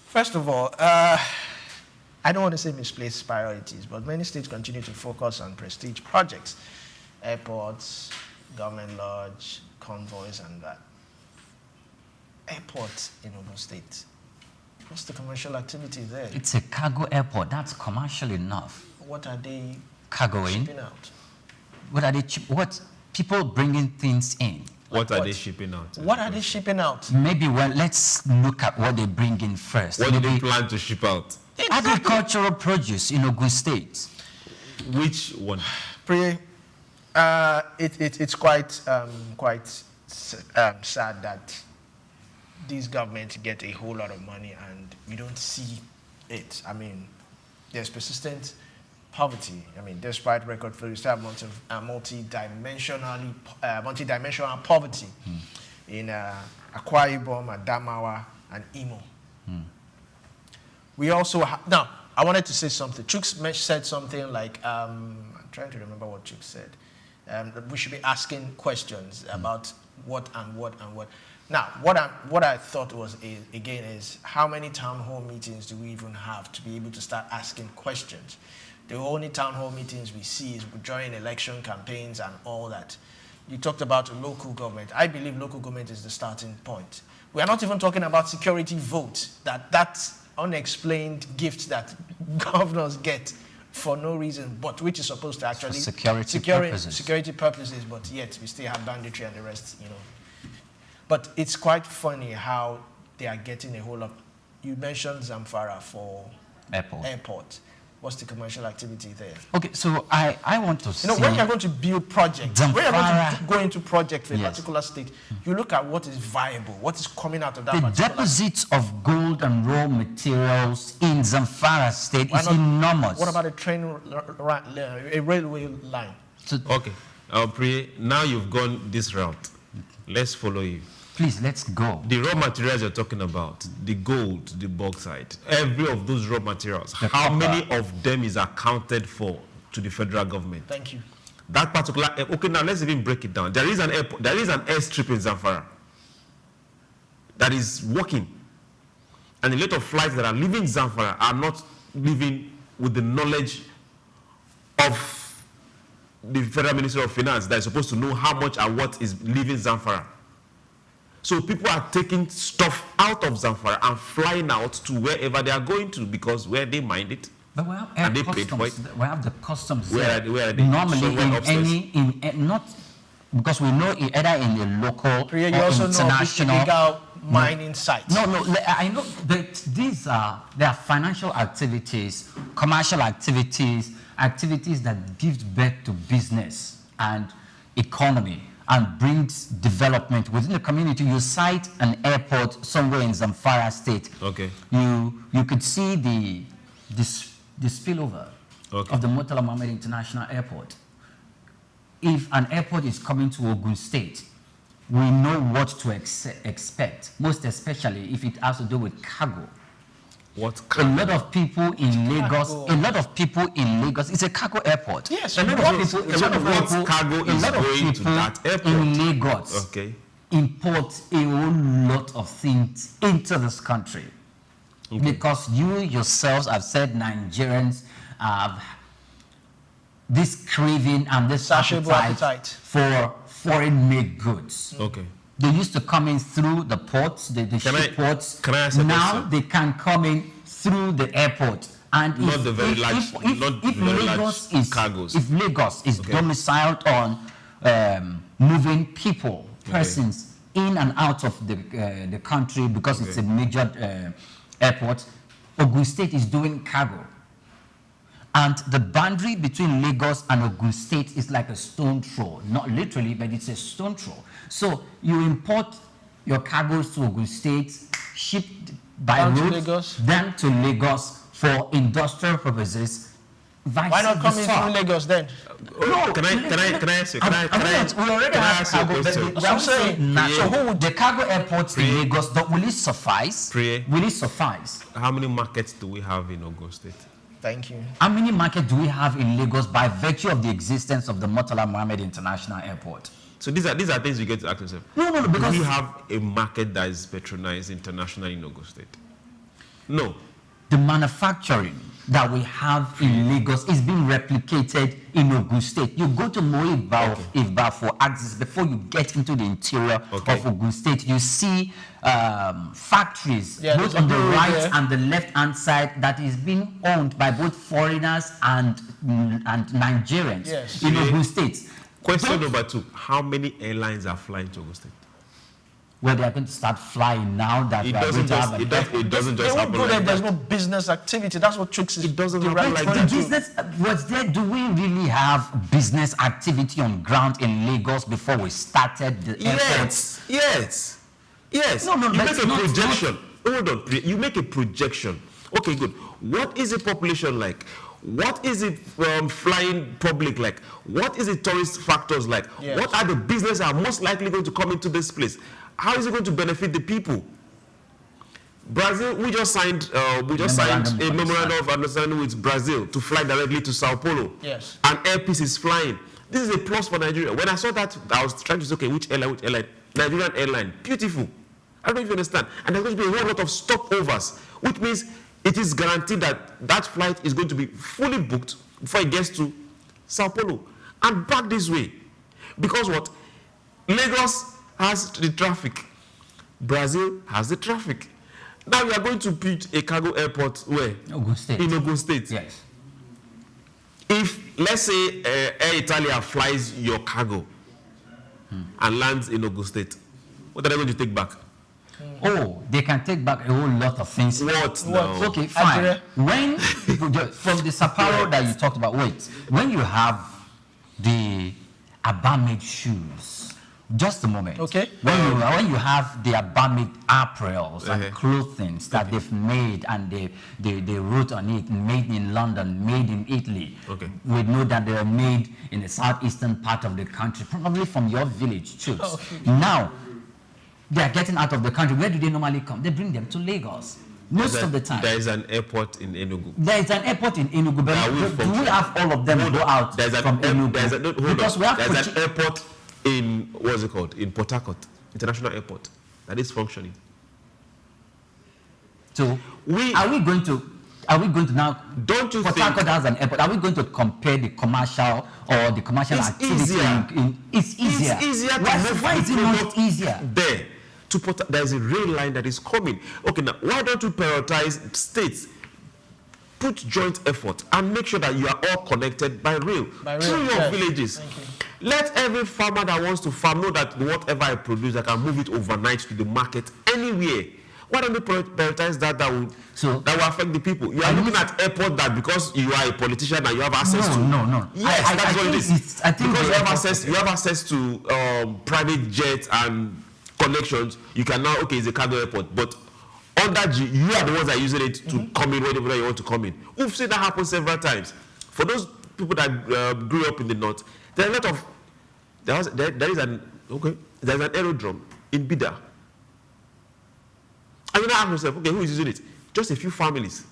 First of all, I don't want to say misplaced priorities, but many states continue to focus on prestige projects, airports, government lodge, convoys, and that. Airports in Ogun State. What's the commercial activity there? It's a cargo airport. That's commercial enough. What are they cargoing? Shipping out? What are they? What people bringing things in? What are they shipping out? What are they shipping out? Maybe let's look at what they bring in first. What do they plan to ship out? Agricultural produce in Ogun State. Which one? It's quite sad that these governments get a whole lot of money and we don't see it. I mean, there's persistent poverty. I mean, despite record figures, we still have multi-dimensional poverty in Akwa Ibom, Adamawa, and Imo. We also have, now, I wanted to say something. Chooks said something like, I'm trying to remember what Chooks said. We should be asking questions about what and what and what. Now, what I thought was, again, is how many town hall meetings do we even have to be able to start asking questions? The only town hall meetings we see is during election campaigns and all that. You talked about local government. I believe local government is the starting point. We are not even talking about security votes, that's unexplained gift that governors get for no reason, but which is supposed to actually security purposes, but yet we still have banditry and the rest, you know. But it's quite funny how they are getting a whole lot. You mentioned Zamfara for airport. What's the commercial activity there? Okay, so I want to see... You know, when you're going to build projects, when you're going to go into project for a particular state, you look at what is viable, what is coming out of that particular... The deposits of gold and raw materials in Zamfara State is enormous. What about a railway line? Okay, Priye, now you've gone this route. Let's follow you. Please, let's go. The raw materials you're talking about, the gold, the bauxite, every of those raw materials, how many of them is accounted for to the federal government? Thank you. That particular, okay, now let's even break it down. There is an airport, there is an airstrip in Zamfara that is working. And a lot of flights that are leaving Zamfara are not leaving with the knowledge of the Federal Ministry of Finance that is supposed to know how much and what is leaving Zamfara. So people are taking stuff out of Zamfara and flying out to wherever they are going to because where they mine it. But we have and they paid for it. We have the customs where there. Are they? Normally not because we know either in the local or international illegal mining sites. No, I know that there are financial activities, commercial activities that give birth to business and economy and brings development within the community. You cite an airport somewhere in Zamfara State. Okay. You could see the spillover of the Murtala Mohammed International Airport. If an airport is coming to Ogun State, we know what to expect, most especially if it has to do with cargo. What cargo? A lot of people in Lagos, it's a cargo airport. Yes, a lot of people in Lagos import a whole lot of things into this country. Okay. Because you yourselves have said Nigerians have this craving and this appetite for foreign-made goods. Okay. They used to come in through the ports, the ship ports. Can I ask a now question? they can come in through the airport And not the very large, cargos. If Lagos is domiciled on moving people, persons in and out of the country because it's a major airport, Ogun State is doing cargo. And the boundary between Lagos and Ogun State is like a stone throw. Not literally, but it's a stone throw. So you import your cargoes to Ogun State, shipped by road, then to Lagos for industrial purposes. Why not come in through Lagos then? No, can I ask you? We already have cargo. I'm saying, so who would the cargo airports in Lagos? Will it suffice? Will it suffice? How many markets do we have in Ogun State? Thank you. How many markets do we have in Lagos by virtue of the existence of the Murtala Mohammed International Airport? So these are things you get to ask yourself. No, because we have a market that is patronized internationally in Ogun State. No. The manufacturing that we have in Lagos is being replicated in Ogun State. You go to Moiba for access before you get into the interior of Ogun State. You see factories both on the right and the left-hand side that is being owned by both foreigners and Nigerians in Ogun State. Question number 2: how many airlines are flying to Ogun State? Well, they are going to start flying now that it doesn't just happen like that. There's no business activity. That's what tricks is. It doesn't happen like that. Do we really have business activity on ground in Lagos before we started the airport? Yes. No, you make a projection. Hold on. You make a projection. Okay, good. What is the population like? What is the flying public like? What is the tourist factors like? Yes. What are the businesses that are most likely going to come into this place? How is it going to benefit the people? Brazil, we just signed a memorandum of understanding with Brazil to fly directly to São Paulo. Yes. And Air Peace is flying. This is a plus for Nigeria. When I saw that, I was trying to say, okay, which airline? Nigerian airline. Beautiful. I don't know if you understand. And there's going to be a whole lot of stopovers, which means it is guaranteed that that flight is going to be fully booked before it gets to São Paulo. And back this way. Because what? Lagos has the traffic. Brazil has the traffic. Now we are going to put a cargo airport where? Ogun State. In Ogun State. Yes. If, let's say, Air Italia flies your cargo and lands in Ogun State, what are they going to take back? Oh, they can take back a whole lot of things. What now? Okay, fine. When from the São Paulo that you talked about, when you have the Abba-made shoes, just a moment. Okay. When you have the Abba-made apparels and clothing that they've made and they wrote on it, made in London, made in Italy. Okay. We know that they are made in the southeastern part of the country, probably from your village too. Now, they are getting out of the country. Where do they normally come? They bring them to Lagos. Most of the time. There is an airport in Enugu. There is an airport in Enugu, but do we have all of them go out from Enugu? There's an airport in, what's it called? In Port Harcourt, International Airport, that is functioning. So, are we going to now, don't you Port Harcourt has an airport, are we going to compare the commercial or the commercial activity? It's easier. It's easier to why is it not easier? There. There's a rail line that is coming. Okay, now, why don't you prioritize states? Put joint effort and make sure that you are all connected by rail. Through your villages. Let every farmer that wants to farm know that whatever I produce, I can move it overnight to the market anywhere. Why don't we prioritize that will affect the people? You are looking at airport that because you are a politician and you have access to. No. Yes, that's what it is. I think because you have access to private jets and connections. You can now, it's a cargo airport, but under you are the ones that are using it to come in whenever you want to come in. We've seen that happen several times. For those people that grew up in the north, there are a lot of there's an aerodrome in Bida. And you now ask yourself, who is using it? Just a few families.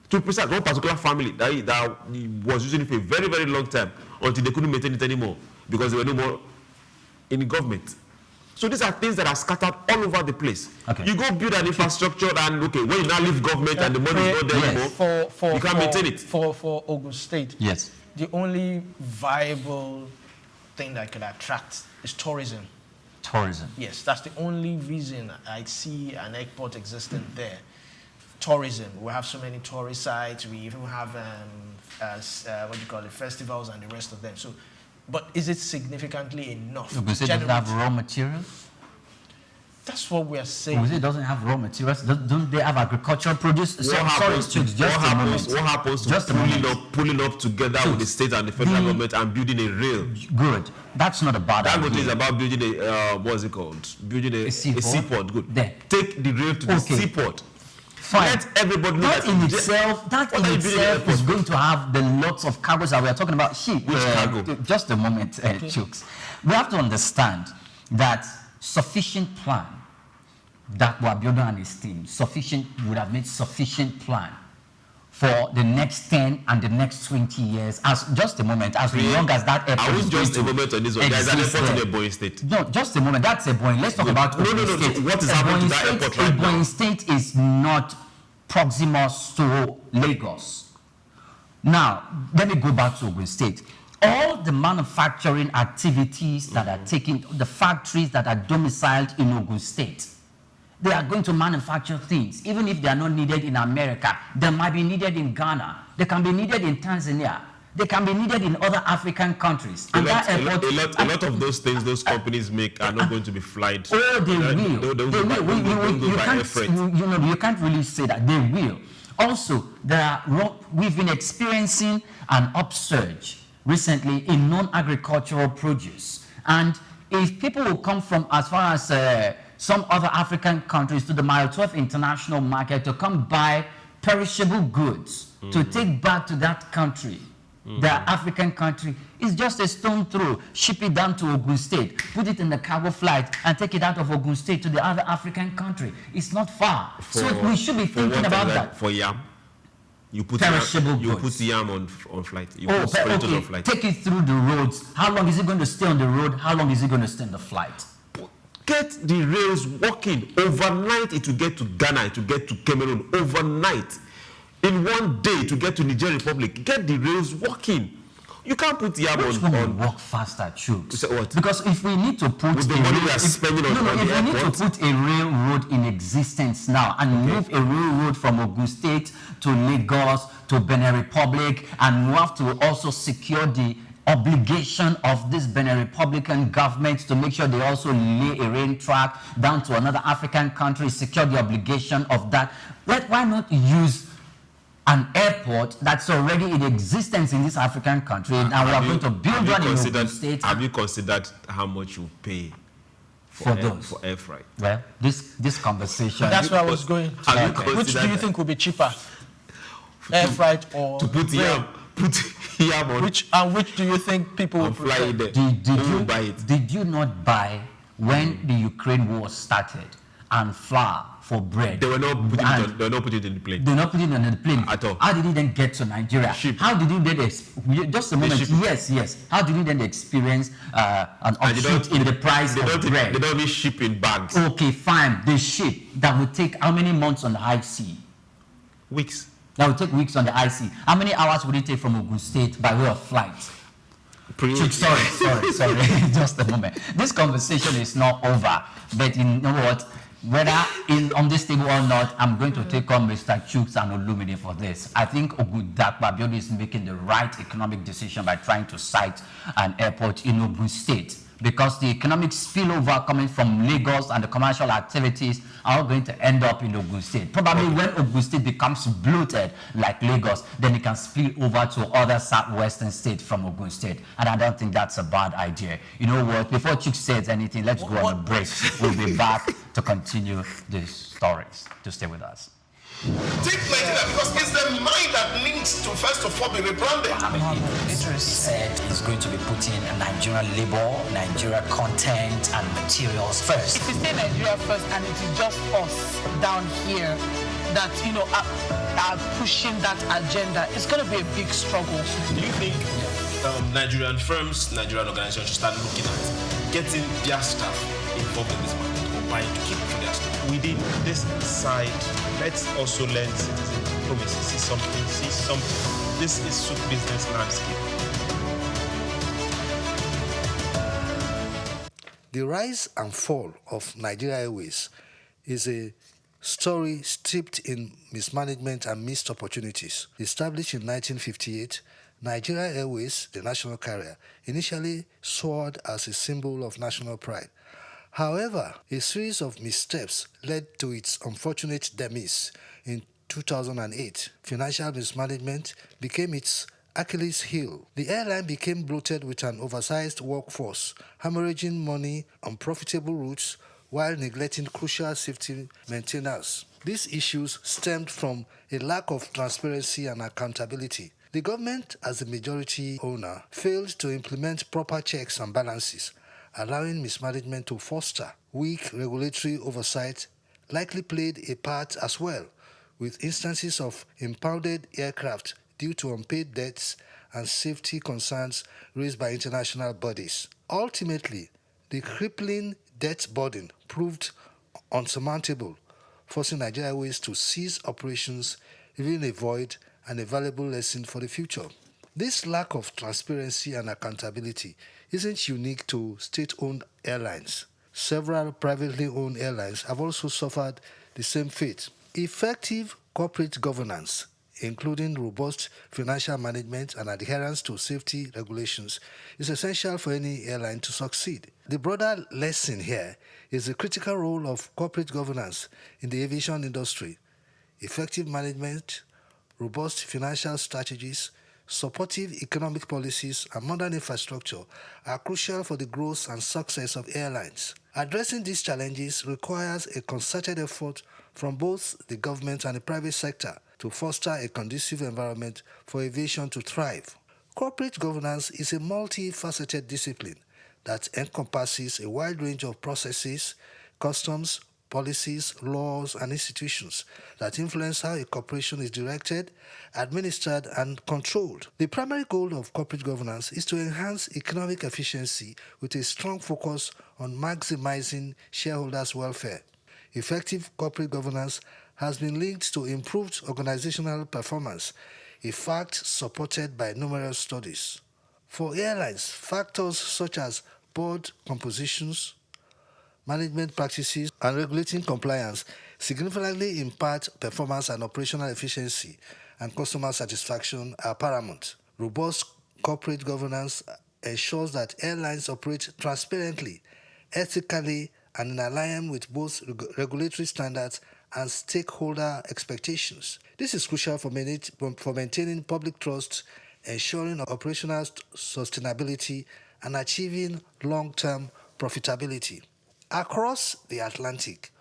To be precise, one particular family that was using it for a very, very long time until they couldn't maintain it anymore because they were no more in the government. So these are things that are scattered all over the place. Okay. You go build an infrastructure and when you now leave government and the money is not there anymore, you can't maintain it. For Ogun State, the only viable thing that could attract is tourism. Tourism. Yes, that's the only reason I see an airport existing there. tourism. We have so many tourist sites. We even have festivals and the rest of them. So, but is it significantly enough? Ogun State doesn't have raw materials? That's what we are saying. Ogun State doesn't have raw materials? Don't they have agricultural produce? What happens to pulling up together with the state and the federal government and building a rail? Good. That's not a bad idea. That is about building a, what's it called? Building a seaport. Good. There. Take the rail to the seaport. Fine. Let everybody know that in itself is going to have the lots of cargoes that we are talking about. Sheep. Which cargo? Just a moment, Chooks. We have to understand that sufficient plan that Wabiodo and his team would have made sufficient plan for the next 10 and the next 20 years, as just a moment, as long as that airport. I was just a moment on this one. There's an airport in Ebonyi State. No, just a moment. That's Ebonyi. Let's talk about Ebonyi State. So what is happening to that airport right now? Ebonyi State is not proximus to Lagos. Now, let me go back to Ogun State. All the manufacturing activities that are taking, the factories that are domiciled in Ogun State, they are going to manufacture things. Even if they are not needed in America, they might be needed in Ghana. They can be needed in Tanzania. They can be needed in other African countries. A lot of those things those companies make are not going to be flight. Oh, they will. You can't really say that. They will. Also, we've been experiencing an upsurge recently in non-agricultural produce. And if people will come from as far as some other African countries to the Mile 12 international market to come buy perishable goods to take back to that country, their African country, it's just a stone throw. Ship it down to Ogun State, put it in the cargo flight, and take it out of Ogun State to the other African country. It's not far. So we should be thinking about that. For yam? You put perishable you goods. put yam on flight. You put potatoes on flight. Take it through the roads. How long is it going to stay on the road? How long is it going to stay on the flight? Get the rails working. Overnight it will get to Ghana, it will get to Cameroon. Overnight. In one day to get to Niger Republic. Get the rails working. You can't put yam on. Work faster, Chooks. What? Because if we need to put with the money we are spending on if we need to put a railroad in existence now and move a railroad from Ogun State to Lagos to Benin Republic, and we have to also secure the obligation of this Benin Republican government to make sure they also lay a rail track down to another African country, secure the obligation of that. Why not use an airport that's already in existence in this African country, and we are going to build one in Ogun State? Have you considered how much you pay for air freight? Well, this conversation. That's where I was going. Which do you think will be cheaper, air freight or to put yam? Put yam on. Which do you think people will fly there? Did you not buy when the Ukraine war started and flour for bread? They were not putting it in the plane. They were not putting it on the plane at all. How did it then get to Nigeria? Ship. How did it then just a moment? Yes. How did it then experience an upshoot in the price of bread? They don't even ship in bags. Okay, fine. The ship that would take how many months on the high sea? Weeks. That would take weeks on the high sea. How many hours would it take from Ogun State by way of flight? Sorry. Just a moment. This conversation is not over. But you know what? Whether on this table or not, I'm going to take on Mr. Chooks and Olumide for this. I think Wabiodo is making the right economic decision by trying to site an airport in Ogun State, because the economic spillover coming from Lagos and the commercial activities are going to end up in Ogun State. Probably when Ogun State becomes bloated like Lagos, then it can spill over to other southwestern states from Ogun State. And I don't think that's a bad idea. You know what? Before Chooks says anything, let's go on a break. We'll be back to continue these stories. To stay with us. Take Nigeria, because it's the mind that needs to first of all be rebranded. Idris said he's going to be putting Nigerian labor, Nigeria content and materials first. If you say Nigeria first and it is just us down here that, are pushing that agenda, it's going to be a big struggle. Do you think Nigerian firms, Nigerian organizations should start looking at getting their staff involved in this market or buying to keep for their staff? Within this side, let's also learn citizen diplomacy. See something. This is Souk business landscape. The rise and fall of Nigeria Airways is a story steeped in mismanagement and missed opportunities. Established in 1958, Nigeria Airways, the national carrier, initially soared as a symbol of national pride. However, a series of missteps led to its unfortunate demise. In 2008, financial mismanagement became its Achilles heel. The airline became bloated with an oversized workforce, hemorrhaging money on profitable routes while neglecting crucial safety maintenance. These issues stemmed from a lack of transparency and accountability. The government, as the majority owner, failed to implement proper checks and balances, allowing mismanagement to foster. Weak regulatory oversight likely played a part as well, with instances of impounded aircraft due to unpaid debts and safety concerns raised by international bodies. Ultimately, the crippling debt burden proved unsurmountable, forcing Nigeria Airways to cease operations, leaving a void and a valuable lesson for the future. This lack of transparency and accountability isn't unique to state-owned airlines. Several privately owned airlines have also suffered the same fate. Effective corporate governance, including robust financial management and adherence to safety regulations, is essential for any airline to succeed. The broader lesson here is the critical role of corporate governance in the aviation industry. Effective management, robust financial strategies, supportive economic policies, and modern infrastructure are crucial for the growth and success of airlines. Addressing these challenges requires a concerted effort from both the government and the private sector to foster a conducive environment for aviation to thrive. Corporate governance is a multifaceted discipline that encompasses a wide range of processes, customs, policies, laws, and institutions that influence how a corporation is directed, administered, and controlled. The primary goal of corporate governance is to enhance economic efficiency with a strong focus on maximizing shareholders' welfare. Effective corporate governance has been linked to improved organizational performance, a fact supported by numerous studies. For airlines, factors such as board compositions, management practices, and regulating compliance significantly impact performance and operational efficiency and customer satisfaction are paramount. Robust corporate governance ensures that airlines operate transparently, ethically, and in alignment with both regulatory standards and stakeholder expectations. This is crucial for maintaining public trust, ensuring operational sustainability, and achieving long-term profitability. Across the Atlantic,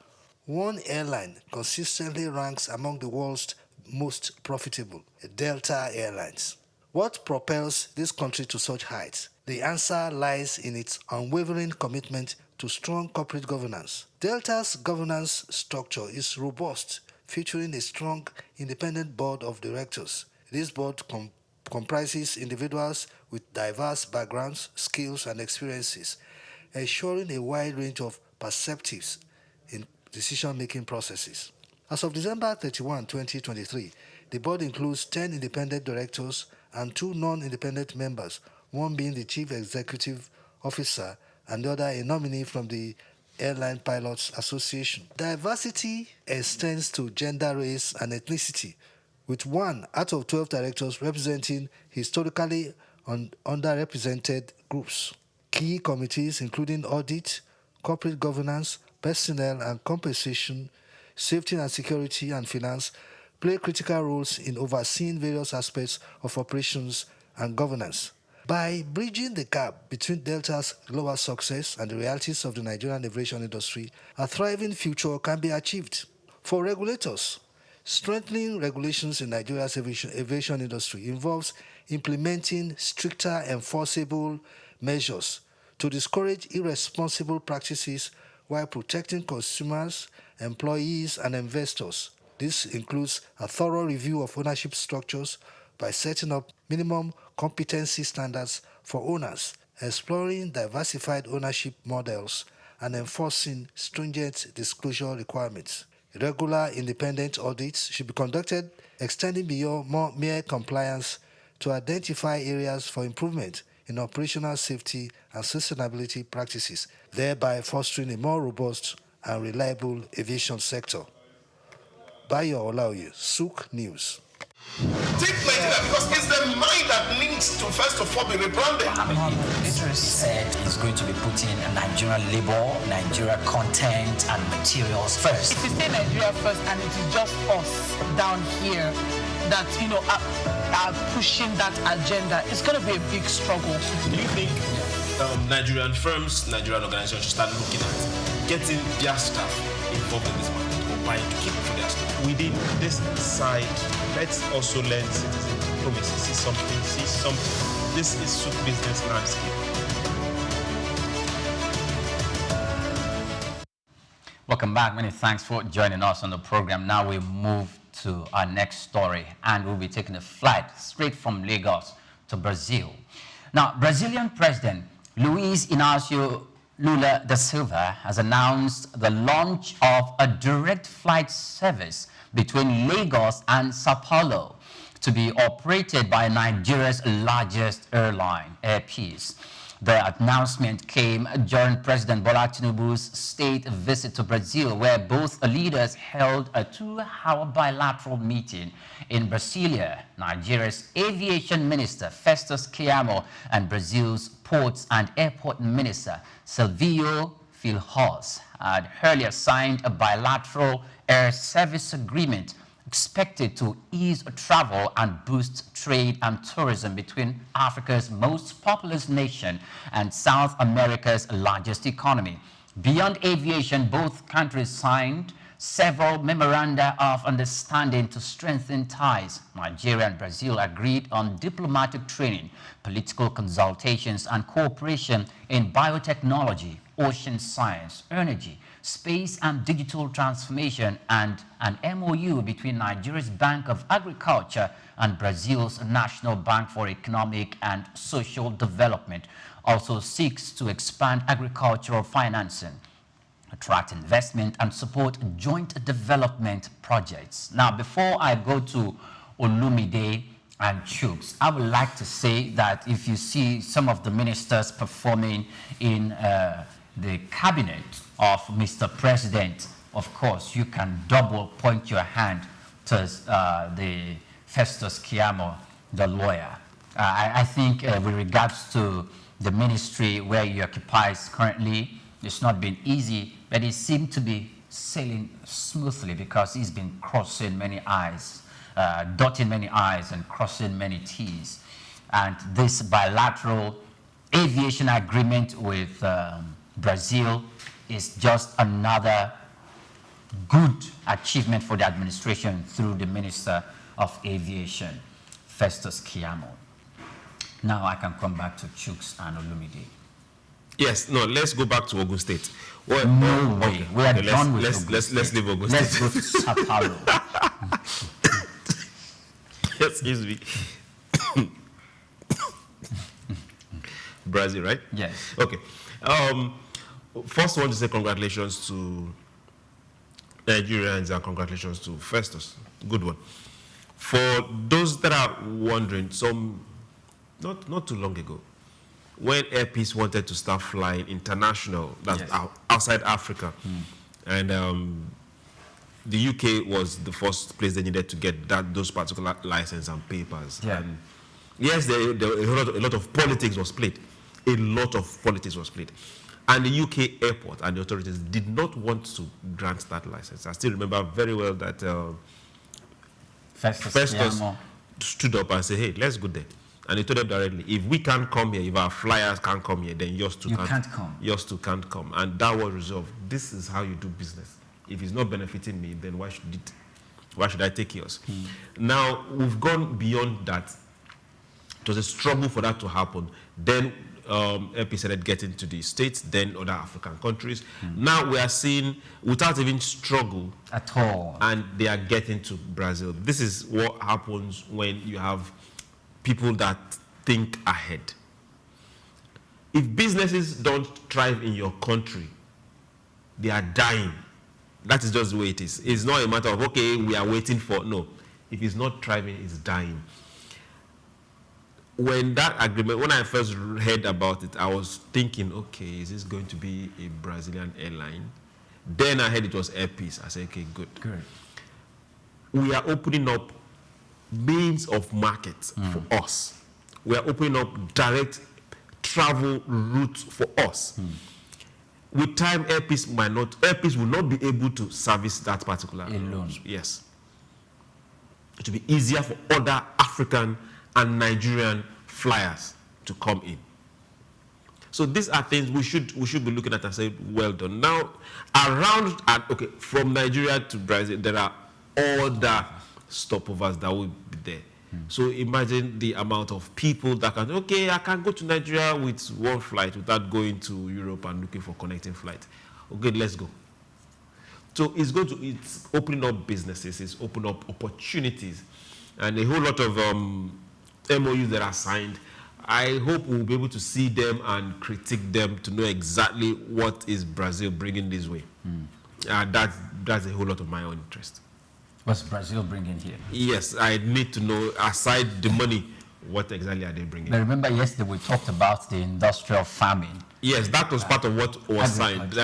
one airline consistently ranks among the world's most profitable, Delta Airlines. What propels this country to such heights? The answer lies in its unwavering commitment to strong corporate governance. Delta's governance structure is robust, featuring a strong independent board of directors. This board comprises individuals with diverse backgrounds, skills, and experiences, ensuring a wide range of perspectives in decision-making processes. As of December 31, 2023, the board includes 10 independent directors and 2 non-independent members, one being the Chief Executive Officer and the other a nominee from the Airline Pilots Association. Diversity extends to gender, race, and ethnicity, with 1 out of 12 directors representing historically underrepresented groups. Key committees including audit, corporate governance, personnel and compensation, safety and security, and finance play critical roles in overseeing various aspects of operations and governance. By bridging the gap between Delta's global success and the realities of the Nigerian aviation industry, a thriving future can be achieved. For regulators, strengthening regulations in Nigeria's aviation industry involves implementing stricter enforceable measures to discourage irresponsible practices while protecting consumers, employees, and investors. This includes a thorough review of ownership structures by setting up minimum competency standards for owners, exploring diversified ownership models, and enforcing stringent disclosure requirements. Regular independent audits should be conducted, extending beyond mere compliance to identify areas for improvement in operational safety and sustainability practices, thereby fostering a more robust and reliable aviation sector. Bayo Olaoye, Souqnews. Take Nigeria because it's the mind that needs to first of all be rebranded. Idris said he's going to be putting Nigerian labor, Nigeria content and materials first. If you say Nigeria first and it is just us down here that, are pushing that agenda, it's going to be a big struggle. Do you think Nigerian firms, Nigerian organizations should start looking at getting their staff involved in this market or buying to keep for their staff? Within this side, let's also learn citizen diplomacy. See something. This is Souk business landscape. Welcome back. Many thanks for joining us on the program. Now we move to our next story, and we'll be taking a flight straight from Lagos to Brazil. Now, Brazilian President Luiz Inácio Lula da Silva has announced the launch of a direct flight service between Lagos and São Paulo to be operated by Nigeria's largest airline, Air Peace. The announcement came during President Bola Tinubu's state visit to Brazil, where both leaders held a 2-hour bilateral meeting in Brasilia. Nigeria's aviation minister, Festus Keyamo, and Brazil's ports and airport minister, Silvio Filhos, had earlier signed a bilateral air service agreement expected to ease travel and boost trade and tourism between Africa's most populous nation and South America's largest economy. Beyond aviation, both countries signed several memoranda of understanding to strengthen ties. Nigeria and Brazil agreed on diplomatic training, political consultations, and cooperation in biotechnology, ocean science, energy, space and digital transformation, and an MOU between Nigeria's Bank of Agriculture and Brazil's National Bank for Economic and Social Development also seeks to expand agricultural financing, attract investment, and support joint development projects. Now, before I go to Olumide and Chuks, I would like to say that if you see some of the ministers performing in the cabinet of Mr. President, of course, you can double point your hand to the Festus Keyamo, the lawyer. I think with regards to the ministry where he occupies currently, it's not been easy, but it seemed to be sailing smoothly because he's been crossing many I's, dotting many I's and crossing many T's. And this bilateral aviation agreement with Brazil is just another good achievement for the administration through the Minister of Aviation, Festus Keyamo. Now I can come back to Chuks and Olumide. Yes, no, let's go back to Ogun State. Well, no way. Okay. We are done with Ogun State. Let's leave Ogun State. Let's go to São Paulo. Excuse me. Brazil, right? Yes. Okay. First, I want to say congratulations to Nigerians and congratulations to Festus. Good one. For those that are wondering, not too long ago, when Air Peace wanted to start flying international, that's outside Africa, and the UK was the first place they needed to get those particular license and papers. Yeah. And yes, a lot of politics was played. A lot of politics was played. And the UK airport and the authorities did not want to grant that license. I still remember very well that Festus stood up and said, hey, let's go there. And he told them directly, if we can't come here, if our flyers can't come here, then yours too can't come. Yours too can't come. And that was resolved. This is how you do business. If it's not benefiting me, then why should I take yours? Now, we've gone beyond that. It was a struggle for that to happen. Then MP started getting to the States, then other African countries. Now we are seeing, without even struggle at all, and they are getting to Brazil. This is what happens when you have people that think ahead. If businesses don't thrive in your country, they are dying. That is just the way it is. It's not a matter of, okay, we are waiting for, no. If it's not thriving, it's dying. When that agreement, when I first heard about it, I was thinking, okay, is this going to be a Brazilian airline? Then I heard it was Air Peace. I said, okay, good. we are opening up means of market for us. We are opening up direct travel routes for us. With time, airpeace will not be able to service that particular alone. Yes. It will be easier for other African and Nigerian flyers to come in. So these are things we should be looking at and say, well done. Now, from Nigeria to Brazil, there are other stopovers that will be there. So imagine the amount of people that can, okay, I can go to Nigeria with one flight without going to Europe and looking for connecting flight. Okay, let's go. So it's opening up businesses, it's opening up opportunities, and a whole lot of MOUs that are signed. I hope we'll be able to see them and critique them to know exactly what is Brazil bringing this way. That's a whole lot of my own interest. What's Brazil bringing here? Yes, I need to know, aside the money, what exactly are they bringing? But remember yesterday we talked about the industrial farming. Yes, that was part of what was signed.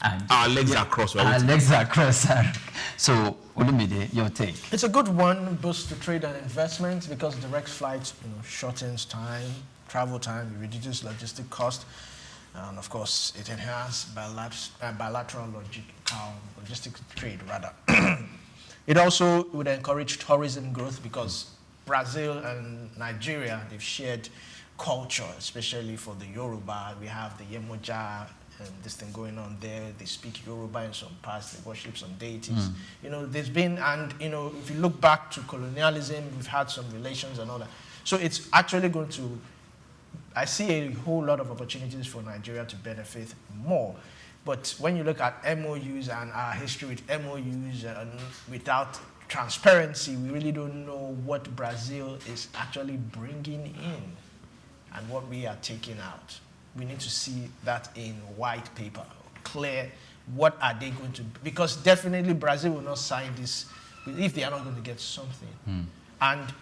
And our legs are crossed. Our legs are crossed. So, Olumide, your take? It's a good one, boost to trade and investment, because direct flights, shortens time, travel time, it reduces logistic cost, and of course, it enhances bilateral logistic trade, rather. It also would encourage tourism growth, because Brazil and Nigeria, they've shared culture, especially for the Yoruba. We have the Yemoja and this thing going on there. They speak Yoruba in some parts, they worship some deities. There's been, and if you look back to colonialism, we've had some relations and all that. So it's actually going to, I see a whole lot of opportunities for Nigeria to benefit more. But when you look at MOUs and our history with MOUs and without transparency, we really don't know what Brazil is actually bringing in and what we are taking out. We need to see that in white paper, clear. What are they going to, because definitely Brazil will not sign this if they are not going to get something. And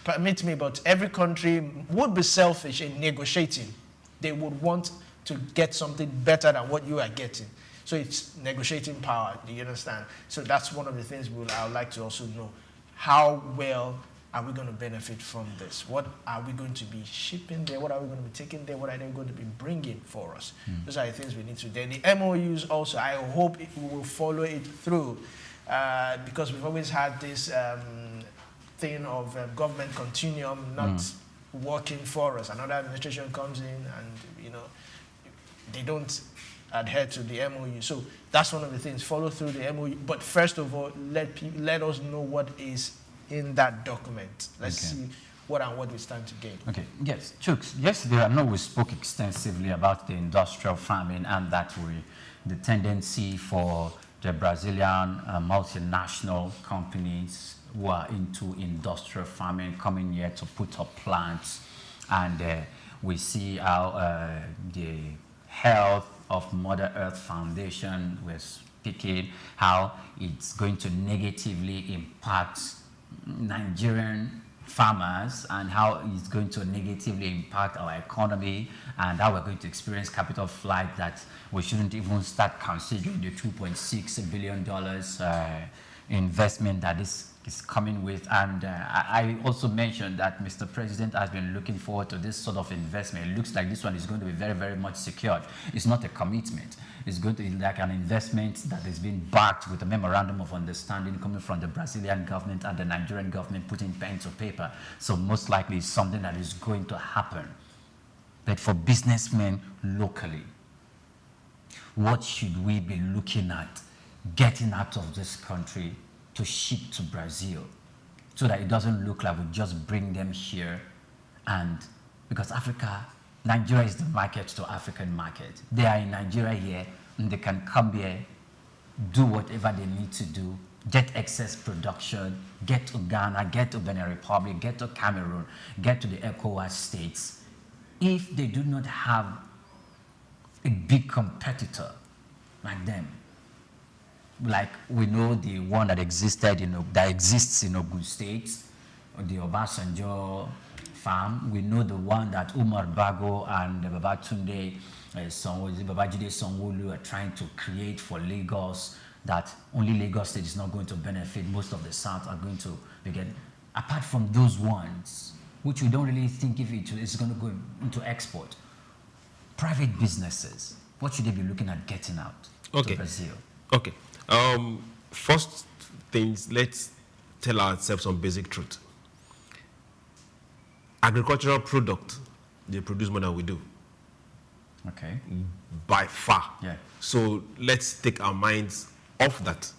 permit me, but every country would be selfish in negotiating. They would want to get something better than what you are getting. So it's negotiating power, do you understand? So that's one of the things I would like to also know. How well are we going to benefit from this? What are we going to be shipping there? What are we going to be taking there? What are they going to be bringing for us? Those are the things we need to do. Then the MOUs also, I hope we will follow it through, because we've always had this thing of government continuum not working for us. Another administration comes in and, they don't adhere to the MOU. So that's one of the things, follow through the MOU. But first of all, let us know what is in that document. Let's see what we stand to gain. Okay, yes, Chooks, yesterday I know we spoke extensively about the industrial farming and the tendency for the Brazilian multinational companies who are into industrial farming coming here to put up plants, and we see how the health of Mother Earth Foundation was speaking, how it's going to negatively impact Nigerian farmers and how it's going to negatively impact our economy, and how we're going to experience capital flight that we shouldn't even start considering the $2.6 billion investment that is coming with. And I also mentioned that Mr. President has been looking forward to this sort of investment. It looks like this one is going to be very, very much secured. It's not a commitment. It's going to be like an investment that is being backed with a memorandum of understanding coming from the Brazilian government and the Nigerian government, putting pen to paper. So most likely it's something that is going to happen. But for businessmen locally, what should we be looking at getting out of this country to ship to Brazil, so that it doesn't look like we just bring them here? And because Nigeria is the market to African market. They are in Nigeria here, and they can come here, do whatever they need to do, get excess production, get to Ghana, get to Benin Republic, get to Cameroon, get to the ECOWAS states. If they do not have a big competitor like them, like we know the one that exists in Ogun State, the Obasanjo farm. We know the one that Umar Bago and Babajide Sanwo-Olu are trying to create for Lagos. that only Lagos State is not going to benefit, most of the South are going to get. Apart from those ones, which we don't really think if it is going to go into export, private businesses, what should they be looking at getting out to Brazil? Okay. First things, let's tell ourselves some basic truth. Agricultural product, they produce more than we do. Okay. By far. Yeah. So let's take our minds off that.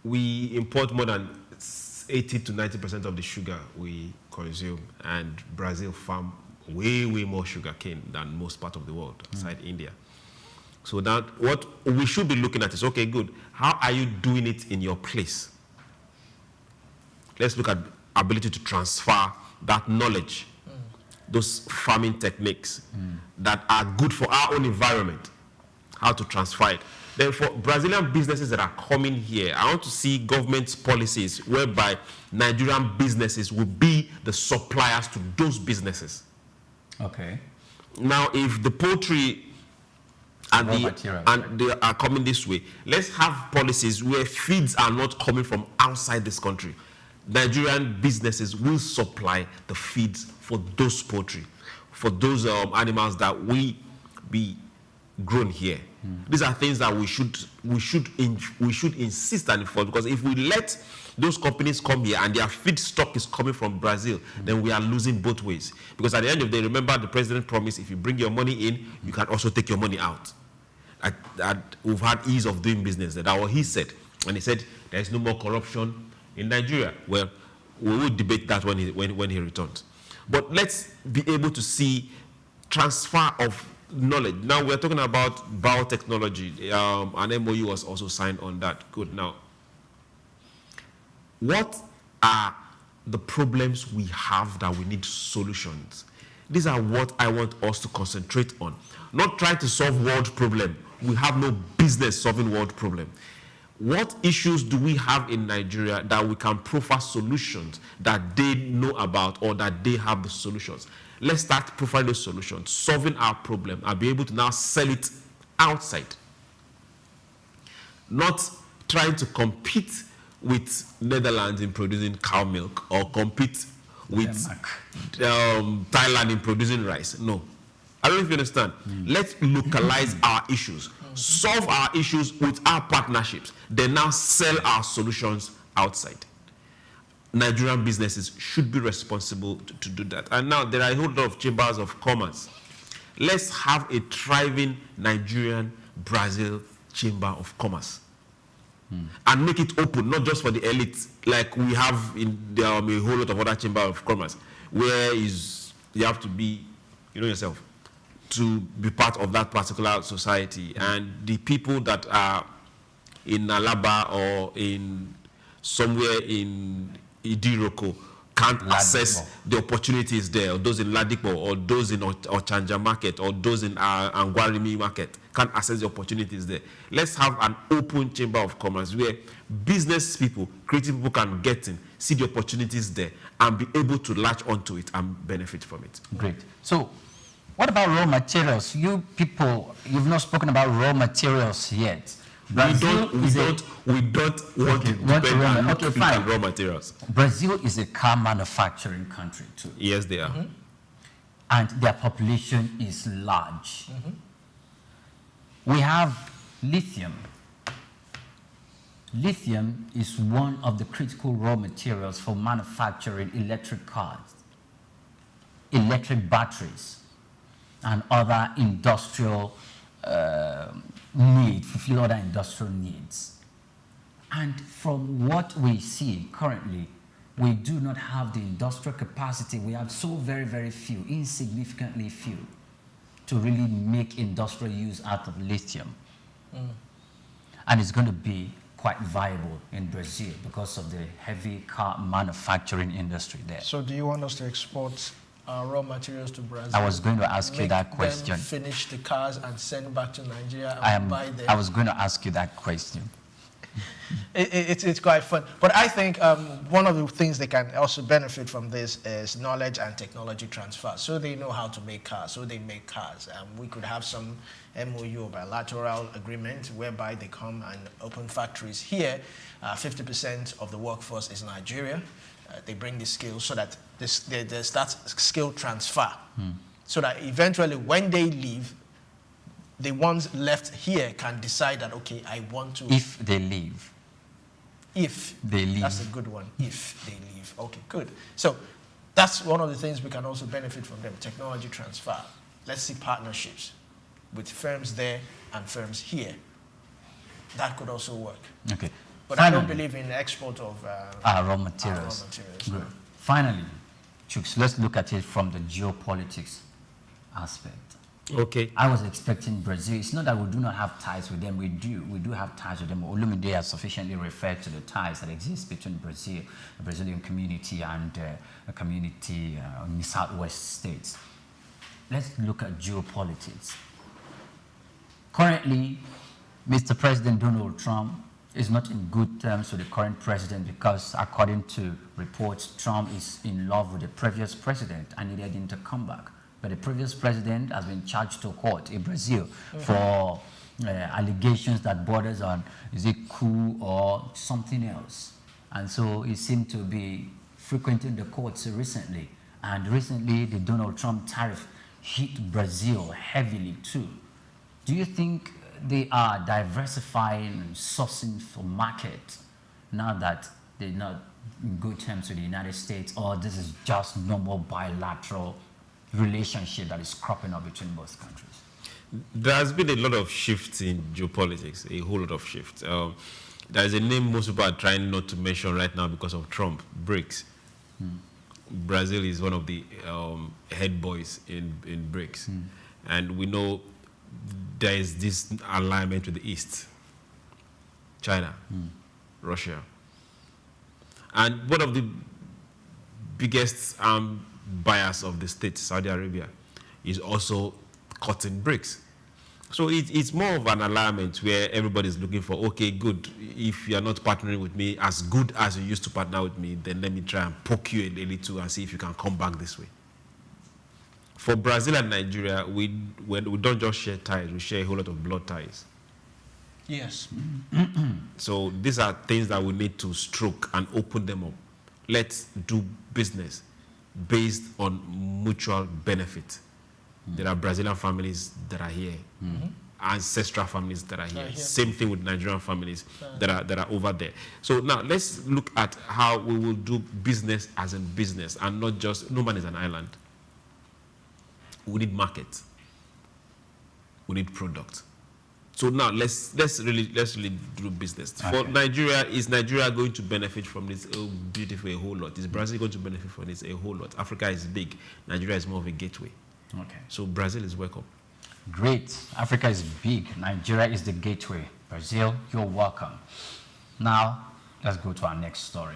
We import more than 80 to 90% of the sugar we consume, and Brazil farm way more sugar cane than most part of the world, aside India. So that what we should be looking at is, okay, good. How are you doing it in your place? Let's look at ability to transfer that knowledge, those farming techniques that are good for our own environment, how to transfer it. Then for Brazilian businesses that are coming here, I want to see government policies whereby Nigerian businesses will be the suppliers to those businesses. Okay. Now, if the poultry and they are coming this way, let's have policies where feeds are not coming from outside this country. Nigerian businesses will supply the feeds for those poultry, for those animals that we be grown here. These are things that we should insist on enforce, because if we let those companies come here and their feed stock is coming from Brazil, then we are losing both ways. Because at the end of the day, remember the president promised, if you bring your money in, you can also take your money out. We've had ease of doing business. That's what he said. And he said there is no more corruption in Nigeria. Well, we will debate that when he returns. But let's be able to see transfer of knowledge. Now we're talking about biotechnology. An MOU was also signed on that. Good. Now, what are the problems we have that we need solutions? These are what I want us to concentrate on. Not trying to solve world problem. We have no business solving world problem. What issues do we have in Nigeria that we can profile solutions that they know about, or that they have the solutions? Let's start profiling those solutions, solving our problem, and be able to now sell it outside. Not trying to compete with Netherlands in producing cow milk, or compete with Thailand in producing rice. No. I don't know if you understand. Let's localize our issues, solve our issues with our partnerships, then now sell our solutions outside. Nigerian businesses should be responsible to do that. And now there are a whole lot of chambers of commerce. Let's have a thriving Nigerian Brazil chamber of commerce. And make it open, not just for the elite, like we have in a whole lot of other chamber of commerce, where you have to be, you know yourself, to be part of that particular society. And the people that are in Alaba or in somewhere in Idiroko can't access the opportunities there, or those in Ladipo, or those in Ochanja market, or those in Angwarimi market can't access the opportunities there. Let's have an open chamber of commerce where business people, creative people can get in, see the opportunities there, and be able to latch onto it and benefit from it. Great. So, what about raw materials? You people, you've not spoken about raw materials yet. We don't want to depend on raw materials. Brazil is a car manufacturing country too. Yes, they are. And their population is large. We have lithium. Lithium is one of the critical raw materials for manufacturing electric cars, electric batteries, and other industrial fulfill other industrial needs. And from what we see currently, we do not have the industrial capacity. We have so very, very few, insignificantly few, to really make industrial use out of lithium. And it's going to be quite viable in Brazil because of the heavy car manufacturing industry there. So do you want us to export raw materials to Brazil? I was going to ask you that question. Finish the cars and send back to Nigeria and buy them. I was going to ask you that question. It's quite fun. But I think one of the things they can also benefit from this is knowledge and technology transfer. So they know how to make cars, so they make cars. We could have some MOU or bilateral agreement whereby they come and open factories here. 50% of the workforce is Nigeria. They bring the skills so that there's that skill transfer. So that eventually when they leave, the ones left here can decide that, okay, I want to... If they leave. If they leave. That's a good one. If they leave. Okay, good. So that's one of the things we can also benefit from them, technology transfer. Let's see partnerships with firms there and firms here. That could also work. Okay. But finally, I don't believe in the export of raw materials. Good. Finally, Chooks, let's look at it from the geopolitics aspect. Okay. I was expecting Brazil. It's not that we do not have ties with them. We do have ties with them. Olumide has sufficiently referred to the ties that exist between Brazil, the Brazilian community, and a community in the southwest states. Let's look at geopolitics. Currently, Mr. President Donald Trump is not in good terms with the current president because, according to reports, Trump is in love with the previous president and needed him to come back. But the previous president has been charged to court in Brazil for allegations that borders on, is it coup or something else? And so he seemed to be frequenting the courts recently. And recently, the Donald Trump tariff hit Brazil heavily too. Do you think they are diversifying and sourcing for market now that they're not in good terms with the United States, or this is just normal bilateral relationship that is cropping up between both countries? There has been a lot of shifts in geopolitics, a whole lot of shifts. There is a name most people are trying not to mention right now because of Trump, BRICS. Brazil is one of the head boys in BRICS. And we know there is this alignment with the East, China, Russia. And one of the biggest buyers of the state, Saudi Arabia, is also caught in BRICS. So it's more of an alignment where everybody's looking for, okay, good, if you're not partnering with me as good as you used to partner with me, then let me try and poke you a little and see if you can come back this way. For Brazil and Nigeria, we don't just share ties, we share a whole lot of blood ties. Yes. So these are things that we need to stroke and open them up. Let's do business based on mutual benefit. There are Brazilian families that are here, ancestral families that are here. Same thing with Nigerian families that are over there. So now let's look at how we will do business as in business and not just, no man is an island. We need market. We need product. So now let's really do business. Okay. For Nigeria, is Nigeria going to benefit from this? Oh, beautiful, a whole lot. Is Brazil going to benefit from this? A whole lot. Africa is big. Nigeria is more of a gateway. Okay. So Brazil is welcome. Great. Africa is big. Nigeria is the gateway. Brazil, you're welcome. Now, let's go to our next story.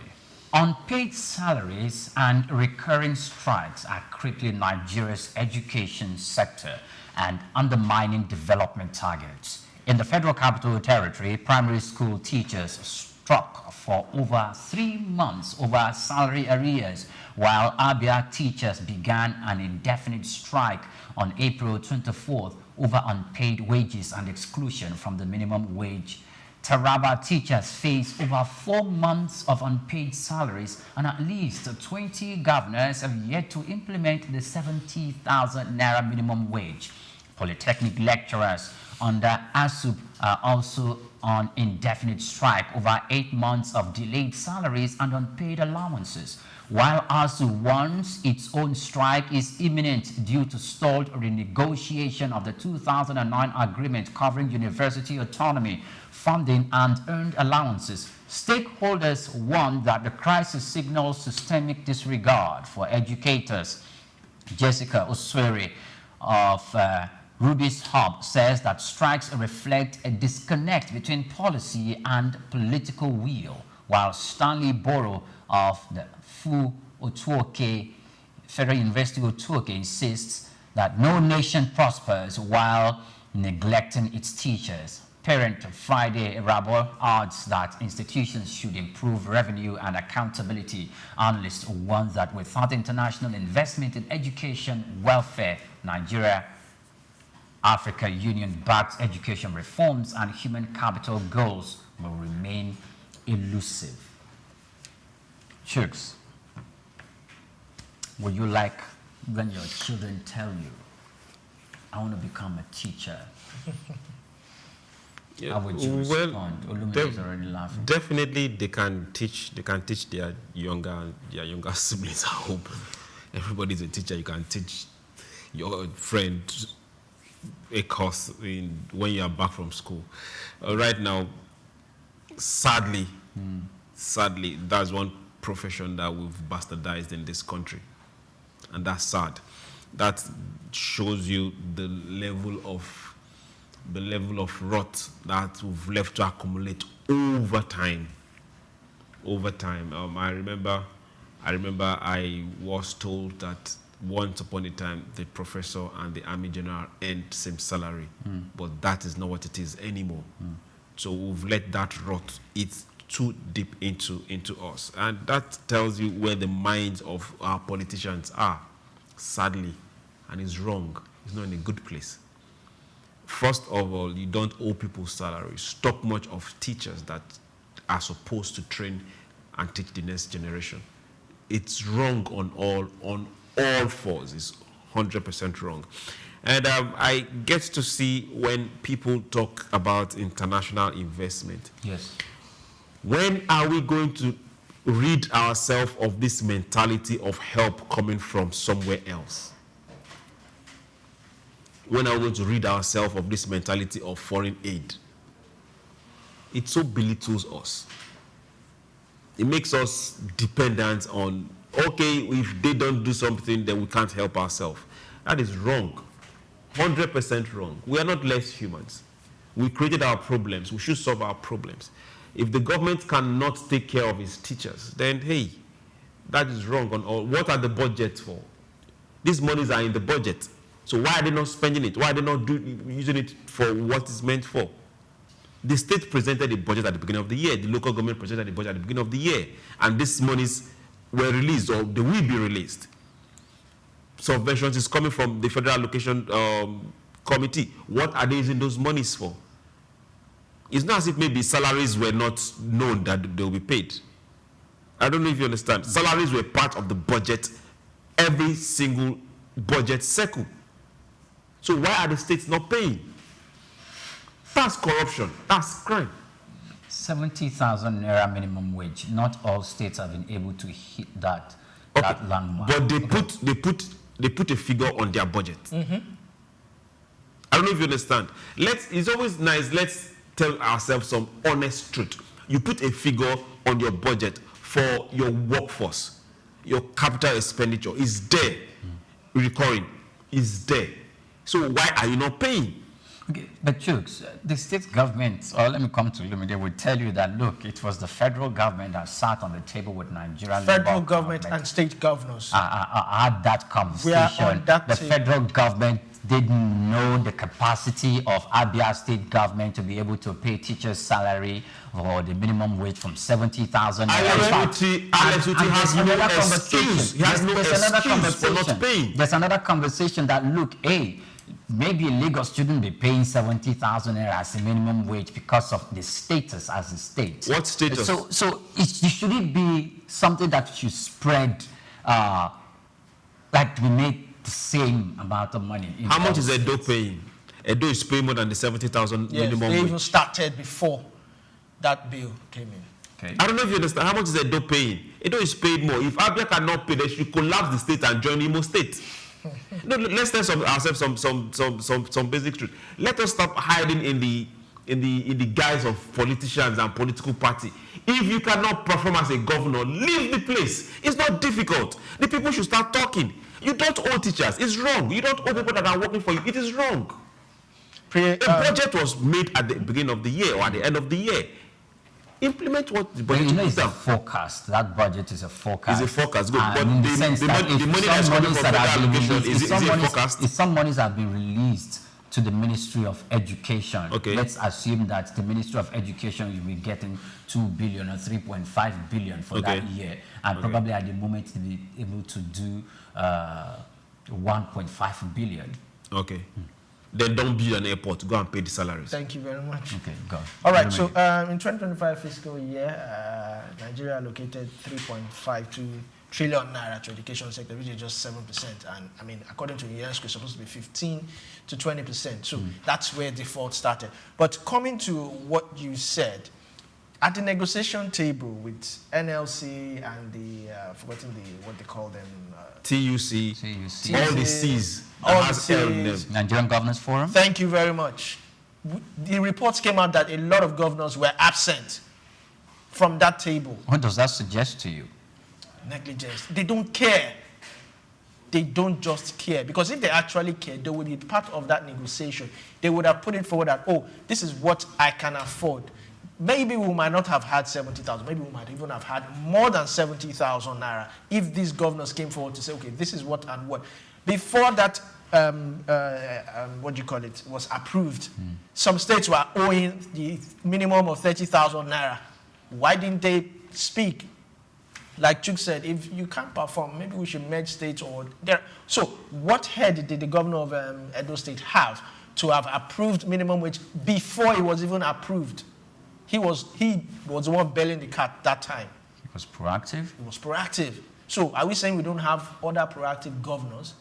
Unpaid salaries and recurring strikes are crippling Nigeria's education sector and undermining development targets. In the Federal Capital Territory, primary school teachers struck for over 3 months over salary arrears, while Abia teachers began an indefinite strike on April 24th over unpaid wages and exclusion from the minimum wage. Taraba teachers face over 4 months of unpaid salaries, and at least 20 governors have yet to implement the 70,000 naira minimum wage. Polytechnic lecturers under ASUP are also on indefinite strike over 8 months of delayed salaries and unpaid allowances, while ASUP warns its own strike is imminent due to stalled renegotiation of the 2009 agreement covering university autonomy, funding and earned allowances. Stakeholders warn that the crisis signals systemic disregard for educators. Jessica Osweri of Ruby's Hub says that strikes reflect a disconnect between policy and political will, while Stanley Boro of the Federal University Otuoke insists that no nation prospers while neglecting its teachers. Parent Friday, Rabo adds that institutions should improve revenue and accountability. Analysts warn that without international investment in education, welfare, Nigeria, Africa Union-backed education reforms and human capital goals will remain elusive. Chooks, would you like when your children tell you, I want to become a teacher? Yeah, How would you respond? Olumide is already laughing. Definitely, they can teach their younger siblings at home. Everybody's a teacher. You can teach your friend a course when you are back from school. Right now, sadly, that's one profession that we've bastardized in this country, and that's sad. That shows you the level of rot that we've left to accumulate over time. I remember I was told that once upon a time the professor and the army general earned same salary, but that is not what it is anymore. So we've let that rot eat too deep into us, and that tells you where the minds of our politicians are, sadly, and it's wrong. It's not in a good place. First of all, you don't owe people salaries. Stop much of teachers that are supposed to train and teach the next generation. It's wrong on all fours. It's 100% wrong. And I get to see when people talk about international investment. Yes. When are we going to rid ourselves of this mentality of help coming from somewhere else? When are we going to rid ourselves of this mentality of foreign aid? It so belittles us. It makes us dependent on, okay, if they don't do something, then we can't help ourselves. That is wrong. 100% wrong. We are not less humans. We created our problems. We should solve our problems. If the government cannot take care of its teachers, then hey, that is wrong on all. What are the budgets for? These monies are in the budget. So why are they not spending it? Why are they not using it for what it's meant for? The state presented a budget at the beginning of the year. The local government presented a budget at the beginning of the year. And these monies were released, or they will be released. Subventions is coming from the Federal Allocation Committee. What are they using those monies for? It's not as if maybe salaries were not known that they will be paid. I don't know if you understand. Salaries were part of the budget, every single budget cycle. So why are the states not paying? That's corruption. That's crime. 70,000 naira minimum wage. Not all states have been able to hit that landmark. But they put a figure on their budget. I don't know if you understand. It's always nice. Let's tell ourselves some honest truth. You put a figure on your budget for your workforce. Your capital expenditure is there. Recurring is there. So why are you not paying? Okay, but Chooks, the state government, or let me come to Lumide, will tell you that, look, it was the federal government that sat on the table with Nigerian federal government and state governors. Had that conversation. We are on that the federal government didn't know the capacity of Abia state government to be able to pay teachers' salary or the minimum wage from 70,000. Alex Uti has no excuse. He has no excuse for not paying. There's another conversation that, look, hey, maybe Lagos shouldn't be paying 70,000 naira as a minimum wage because of the status as a state. What status? So should it be something that should spread, like we make the same amount of money? How much is Edo paying? Edo is paying more than the 70,000 minimum they wage. even started before that bill came in. Okay. I don't know if you understand. How much is Edo paying? Edo is paid more. If Abia cannot pay, they should collapse the state and join Imo State. No, let's tell ourselves some basic truth. Let us stop hiding in the guise of politicians and political party. If you cannot perform as a governor, leave the place. It's not difficult. The people should start talking. You don't owe teachers. It's wrong. You don't owe people that are working for you. It is wrong. A budget was made at the beginning of the year or at the end of the year. Implement what the budget is a forecast. That budget is a forecast. It's a forecast. Good. But the money that's coming from federal allocation is a forecast. If some monies have been released to the Ministry of Education. Okay. Let's assume that the Ministry of Education will be getting 2 billion or 3.5 billion for that year, and probably at the moment to be able to do 1.5 billion. Okay. Then don't build an airport. Go and pay the salaries. Thank you very much. Okay, go. All right, so in 2025 fiscal year, Nigeria allocated 3.52 trillion naira to education sector, which is just 7%. And I mean, according to UNESCO, it's supposed to be 15 to 20%. So that's where default started. But coming to what you said, at the negotiation table with NLC and the, forgetting what they call them, TUC, all the C's, all the C's, Nigerian Governors Forum. Thank you very much. The reports came out that a lot of governors were absent from that table. What does that suggest to you? Negligence. They don't care. They don't just care. Because if they actually care, they would be part of that negotiation. They would have put it forward that, oh, this is what I can afford. Maybe we might not have had 70,000. Maybe we might even have had more than 70,000 naira if these governors came forward to say, okay, this is what and what. Before that, what do you call it, was approved, some states were owing the minimum of 30,000 naira. Why didn't they speak? Like Chuk said, if you can't perform, maybe we should merge states or there. So what head did the governor of Edo State have to have approved minimum wage before it was even approved? He was the one bailing the cat that time. He was proactive. He was proactive. So are we saying we don't have other proactive governors?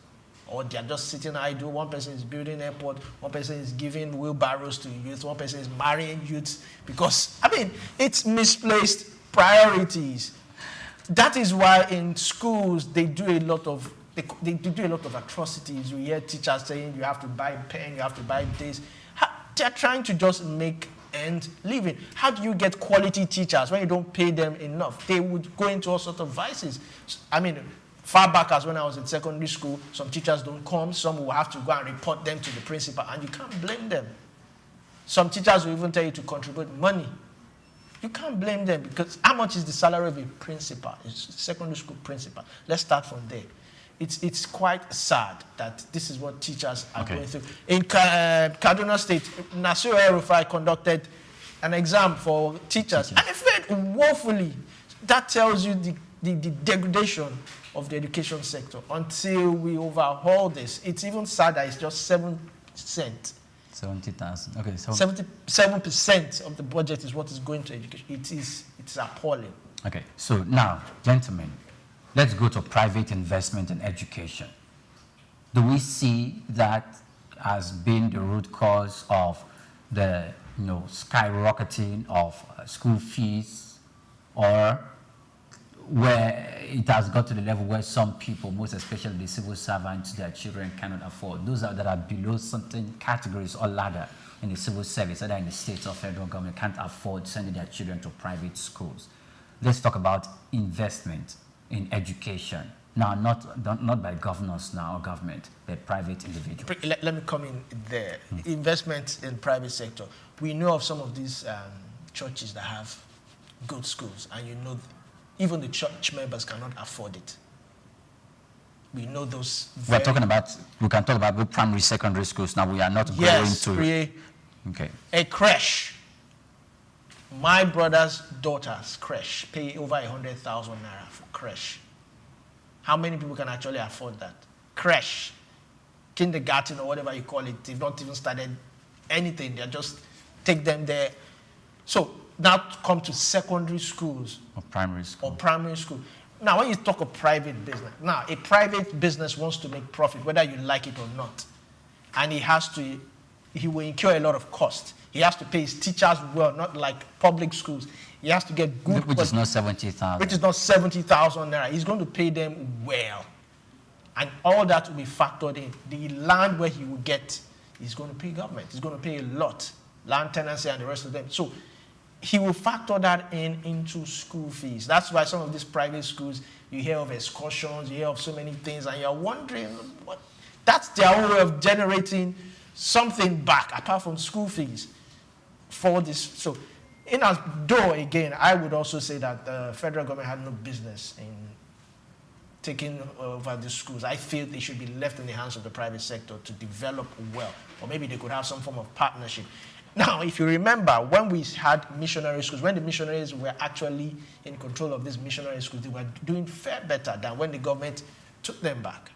Or they're just sitting idle? One person is building airport, one person is giving wheelbarrows to youth, one person is marrying youths. Because, I mean, it's misplaced priorities. That is why in schools they do a lot of atrocities. You hear teachers saying you have to buy pen, you have to buy this. They're trying to just make ends living. How do you get quality teachers when you don't pay them enough? They would go into all sorts of vices. I mean, far back as when I was in secondary school, some teachers don't come, some will have to go and report them to the principal, and you can't blame them. Some teachers will even tell you to contribute money. You can't blame them, because how much is the salary of a principal, a secondary school principal? Let's start from there. It's quite sad that this is what teachers are going through. In Kaduna State, Nasir El-Rufai conducted an exam for teachers, and it failed woefully. That tells you the degradation of the education sector. Until we overhaul this, it's even sad that it's just 7%. 70,000. Okay, so 77% of the budget is what is going to education. It's appalling. Okay, so now, gentlemen, let's go to private investment in education. Do we see that as being the root cause of the skyrocketing of school fees, or where it has got to the level where some people, most especially the civil servants, their children cannot afford? Those that are below certain categories or ladder in the civil service, either in the state or federal government, can't afford sending their children to private schools. Let's talk about investment in education. Now, not by governors now or government, but private individuals. Let me come in there. Investment in private sector. We know of some of these churches that have good schools, and even the church members cannot afford it. We know those. We can talk about the primary, secondary schools. Now, we are not going to. Okay. A creche. My brother's daughter's creche pay over 100,000 naira for creche. How many people can actually afford that? Creche, kindergarten, or whatever you call it, they've not even started anything. They just take them there. So now come to secondary schools. Or primary school. Now, when you talk of private business, now a private business wants to make profit, whether you like it or not. And he will incur a lot of cost. He has to pay his teachers well, not like public schools. He has to get good. Which is not 70,000. Which is not 70,000 naira. He's going to pay them well. And all that will be factored in. The land where he will get, he's going to pay government. He's going to pay a lot. Land tenancy and the rest of them. So he will factor that into school fees. That's why some of these private schools, you hear of excursions, you hear of so many things, and you're wondering, that's their own way of generating something back, apart from school fees for this. So, again, I would also say that the federal government had no business taking over the schools. I feel they should be left in the hands of the private sector to develop well, or maybe they could have some form of partnership. Now, if you remember, when we had missionary schools, when the missionaries were actually in control of these missionary schools, they were doing far better than when the government took them back.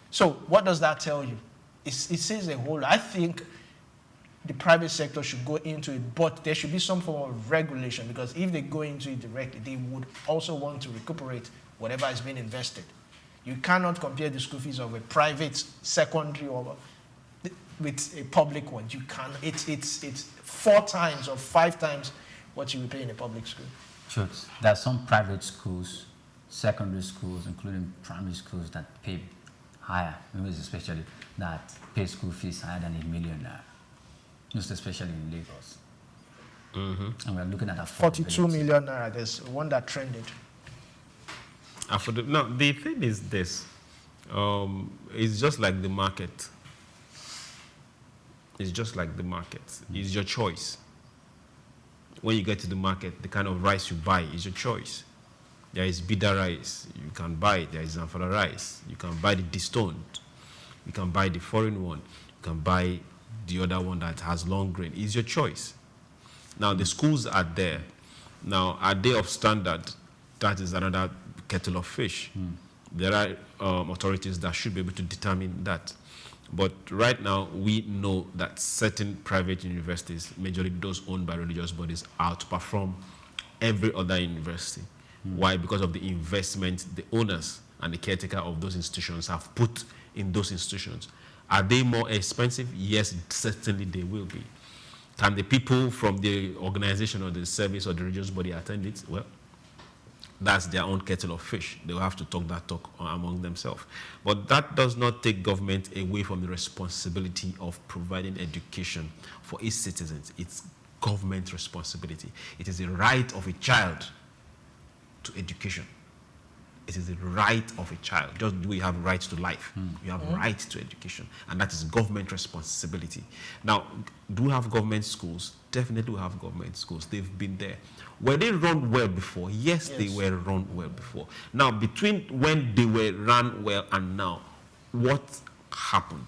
So what does that tell you? It says a whole lot. I think the private sector should go into it, but there should be some form of regulation, because if they go into it directly, they would also want to recuperate whatever has been invested. You cannot compare the school fees of a private secondary or with a public one. You can. It's 4 times or 5 times what you would pay in a public school. Sure. There are some private schools, secondary schools, including primary schools, that pay higher, especially that pay school fees higher than $1 million, most especially in Lagos. And we're looking at 42 million naira. There's one that trended. Now, the thing is this. It's just like the market. It's just like the market. It's your choice. When you get to the market, the kind of rice you buy is your choice. There is bitter rice. You can buy it. There is Zamfara rice. You can buy the destoned. You can buy the foreign one. You can buy the other one that has long grain. It's your choice. Now, the schools are there. Now, are they of standard? That is another kettle of fish. There are authorities that should be able to determine that. But right now, we know that certain private universities, majorly those owned by religious bodies, outperform every other university. Why? Because of the investment the owners and the caretaker of those institutions have put in those institutions. Are they more expensive? Yes, certainly they will be. Can the people from the organization or the service or the religious body attend it? Well, that's their own kettle of fish. They will have to talk that talk among themselves. But that does not take government away from the responsibility of providing education for its citizens. It's government responsibility. It is the right of a child to education. It is the right of a child. Just we have right to life. You have right to education. And that is government responsibility. Now, do we have government schools? Definitely we have government schools. They've been there. Were they run well before? Yes, they were run well before. Now, between when they were run well and now, what happened?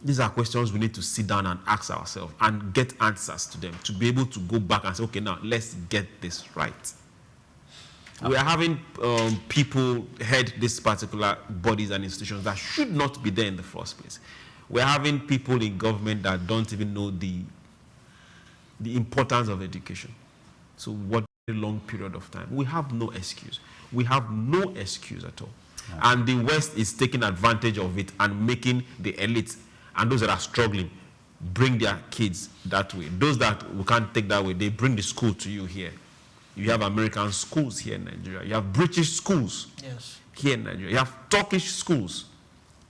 These are questions we need to sit down and ask ourselves and get answers to them to be able to go back and say, okay, now let's get this right. We are having people head these particular bodies and institutions that should not be there in the first place. We're having people in government that don't even know the importance of education. So what a long period of time. We have no excuse. We have no excuse at all. Yeah. And the West is taking advantage of it and making the elites and those that are struggling bring their kids that way. Those that we can't take that way, they bring the school to you here. You have American schools here in Nigeria. You have British schools here in Nigeria. You have Turkish schools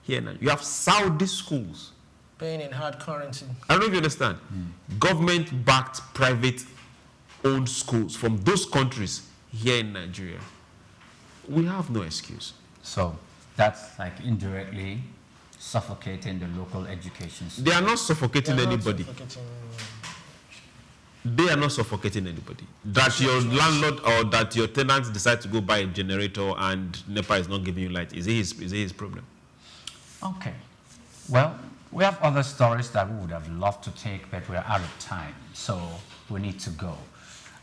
here in Nigeria. You have Saudi schools. Paying in hard currency. I don't know if you understand. Government-backed, private-owned schools from those countries here in Nigeria. We have no excuse. So that's like indirectly suffocating the local education system. They are not suffocating anybody. They are not suffocating anybody. That your landlord or that your tenants decide to go buy a generator and NEPA is not giving you light, is it his problem? Okay. Well, we have other stories that we would have loved to take, but we're out of time, so we need to go.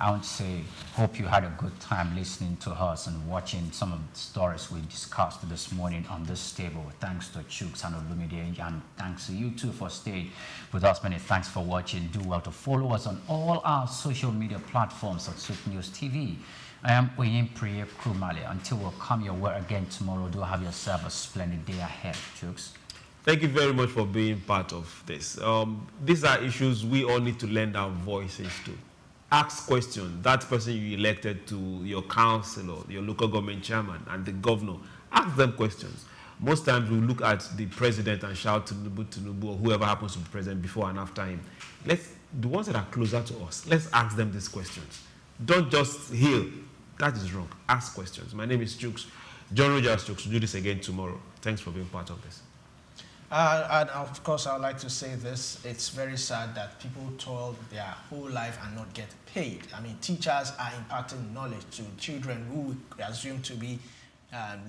I would say, hope you had a good time listening to us and watching some of the stories we discussed this morning on this table. Thanks to Chooks and Olumide, and thanks to you too for staying with us. Many thanks for watching. Do well to follow us on all our social media platforms at Souqnews TV. I am Oyin Priye Krumale. Until we'll come your way again tomorrow, do have yourself a splendid day ahead, Chooks. Thank you very much for being part of this. These are issues we all need to lend our voices to. Ask questions. That person you elected to your council or your local government chairman and the governor, ask them questions. Most times we look at the president and shout Tinubu or whoever happens to be president before and after him. The ones that are closer to us, let's ask them these questions. Don't just heal. That is wrong. Ask questions. My name is Chooks. John Rogers Chooks. We'll do this again tomorrow. Thanks for being part of this. And of course, I would like to say this. It's very sad that people toil their whole life and not get paid. I mean, teachers are imparting knowledge to children who we assume to be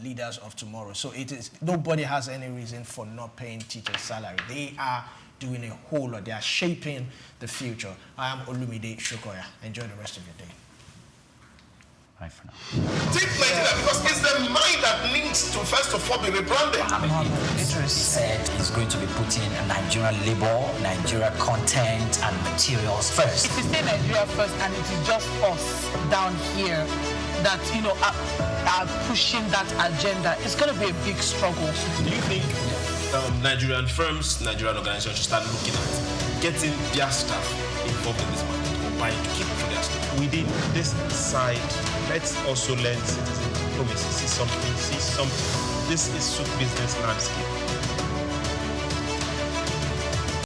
leaders of tomorrow. So it is, nobody has any reason for not paying teachers' salary. They are doing a whole lot. They are shaping the future. I am Olumide Shokoya. Enjoy the rest of your day. Bye for now. Take Nigeria because it's the mind that needs to first of all be rebranded. Idris said he's going to be putting Nigerian labor, Nigeria content and materials first. If you say Nigeria first and it is just us down here that, you know, are pushing that agenda, it's going to be a big struggle. Do you think Nigerian firms, Nigerian organizations should start looking at getting their staff involved in this market or buying to keep for their staff? Within this side, let's also learn citizen diplomacy. See something. This is Souq business landscape.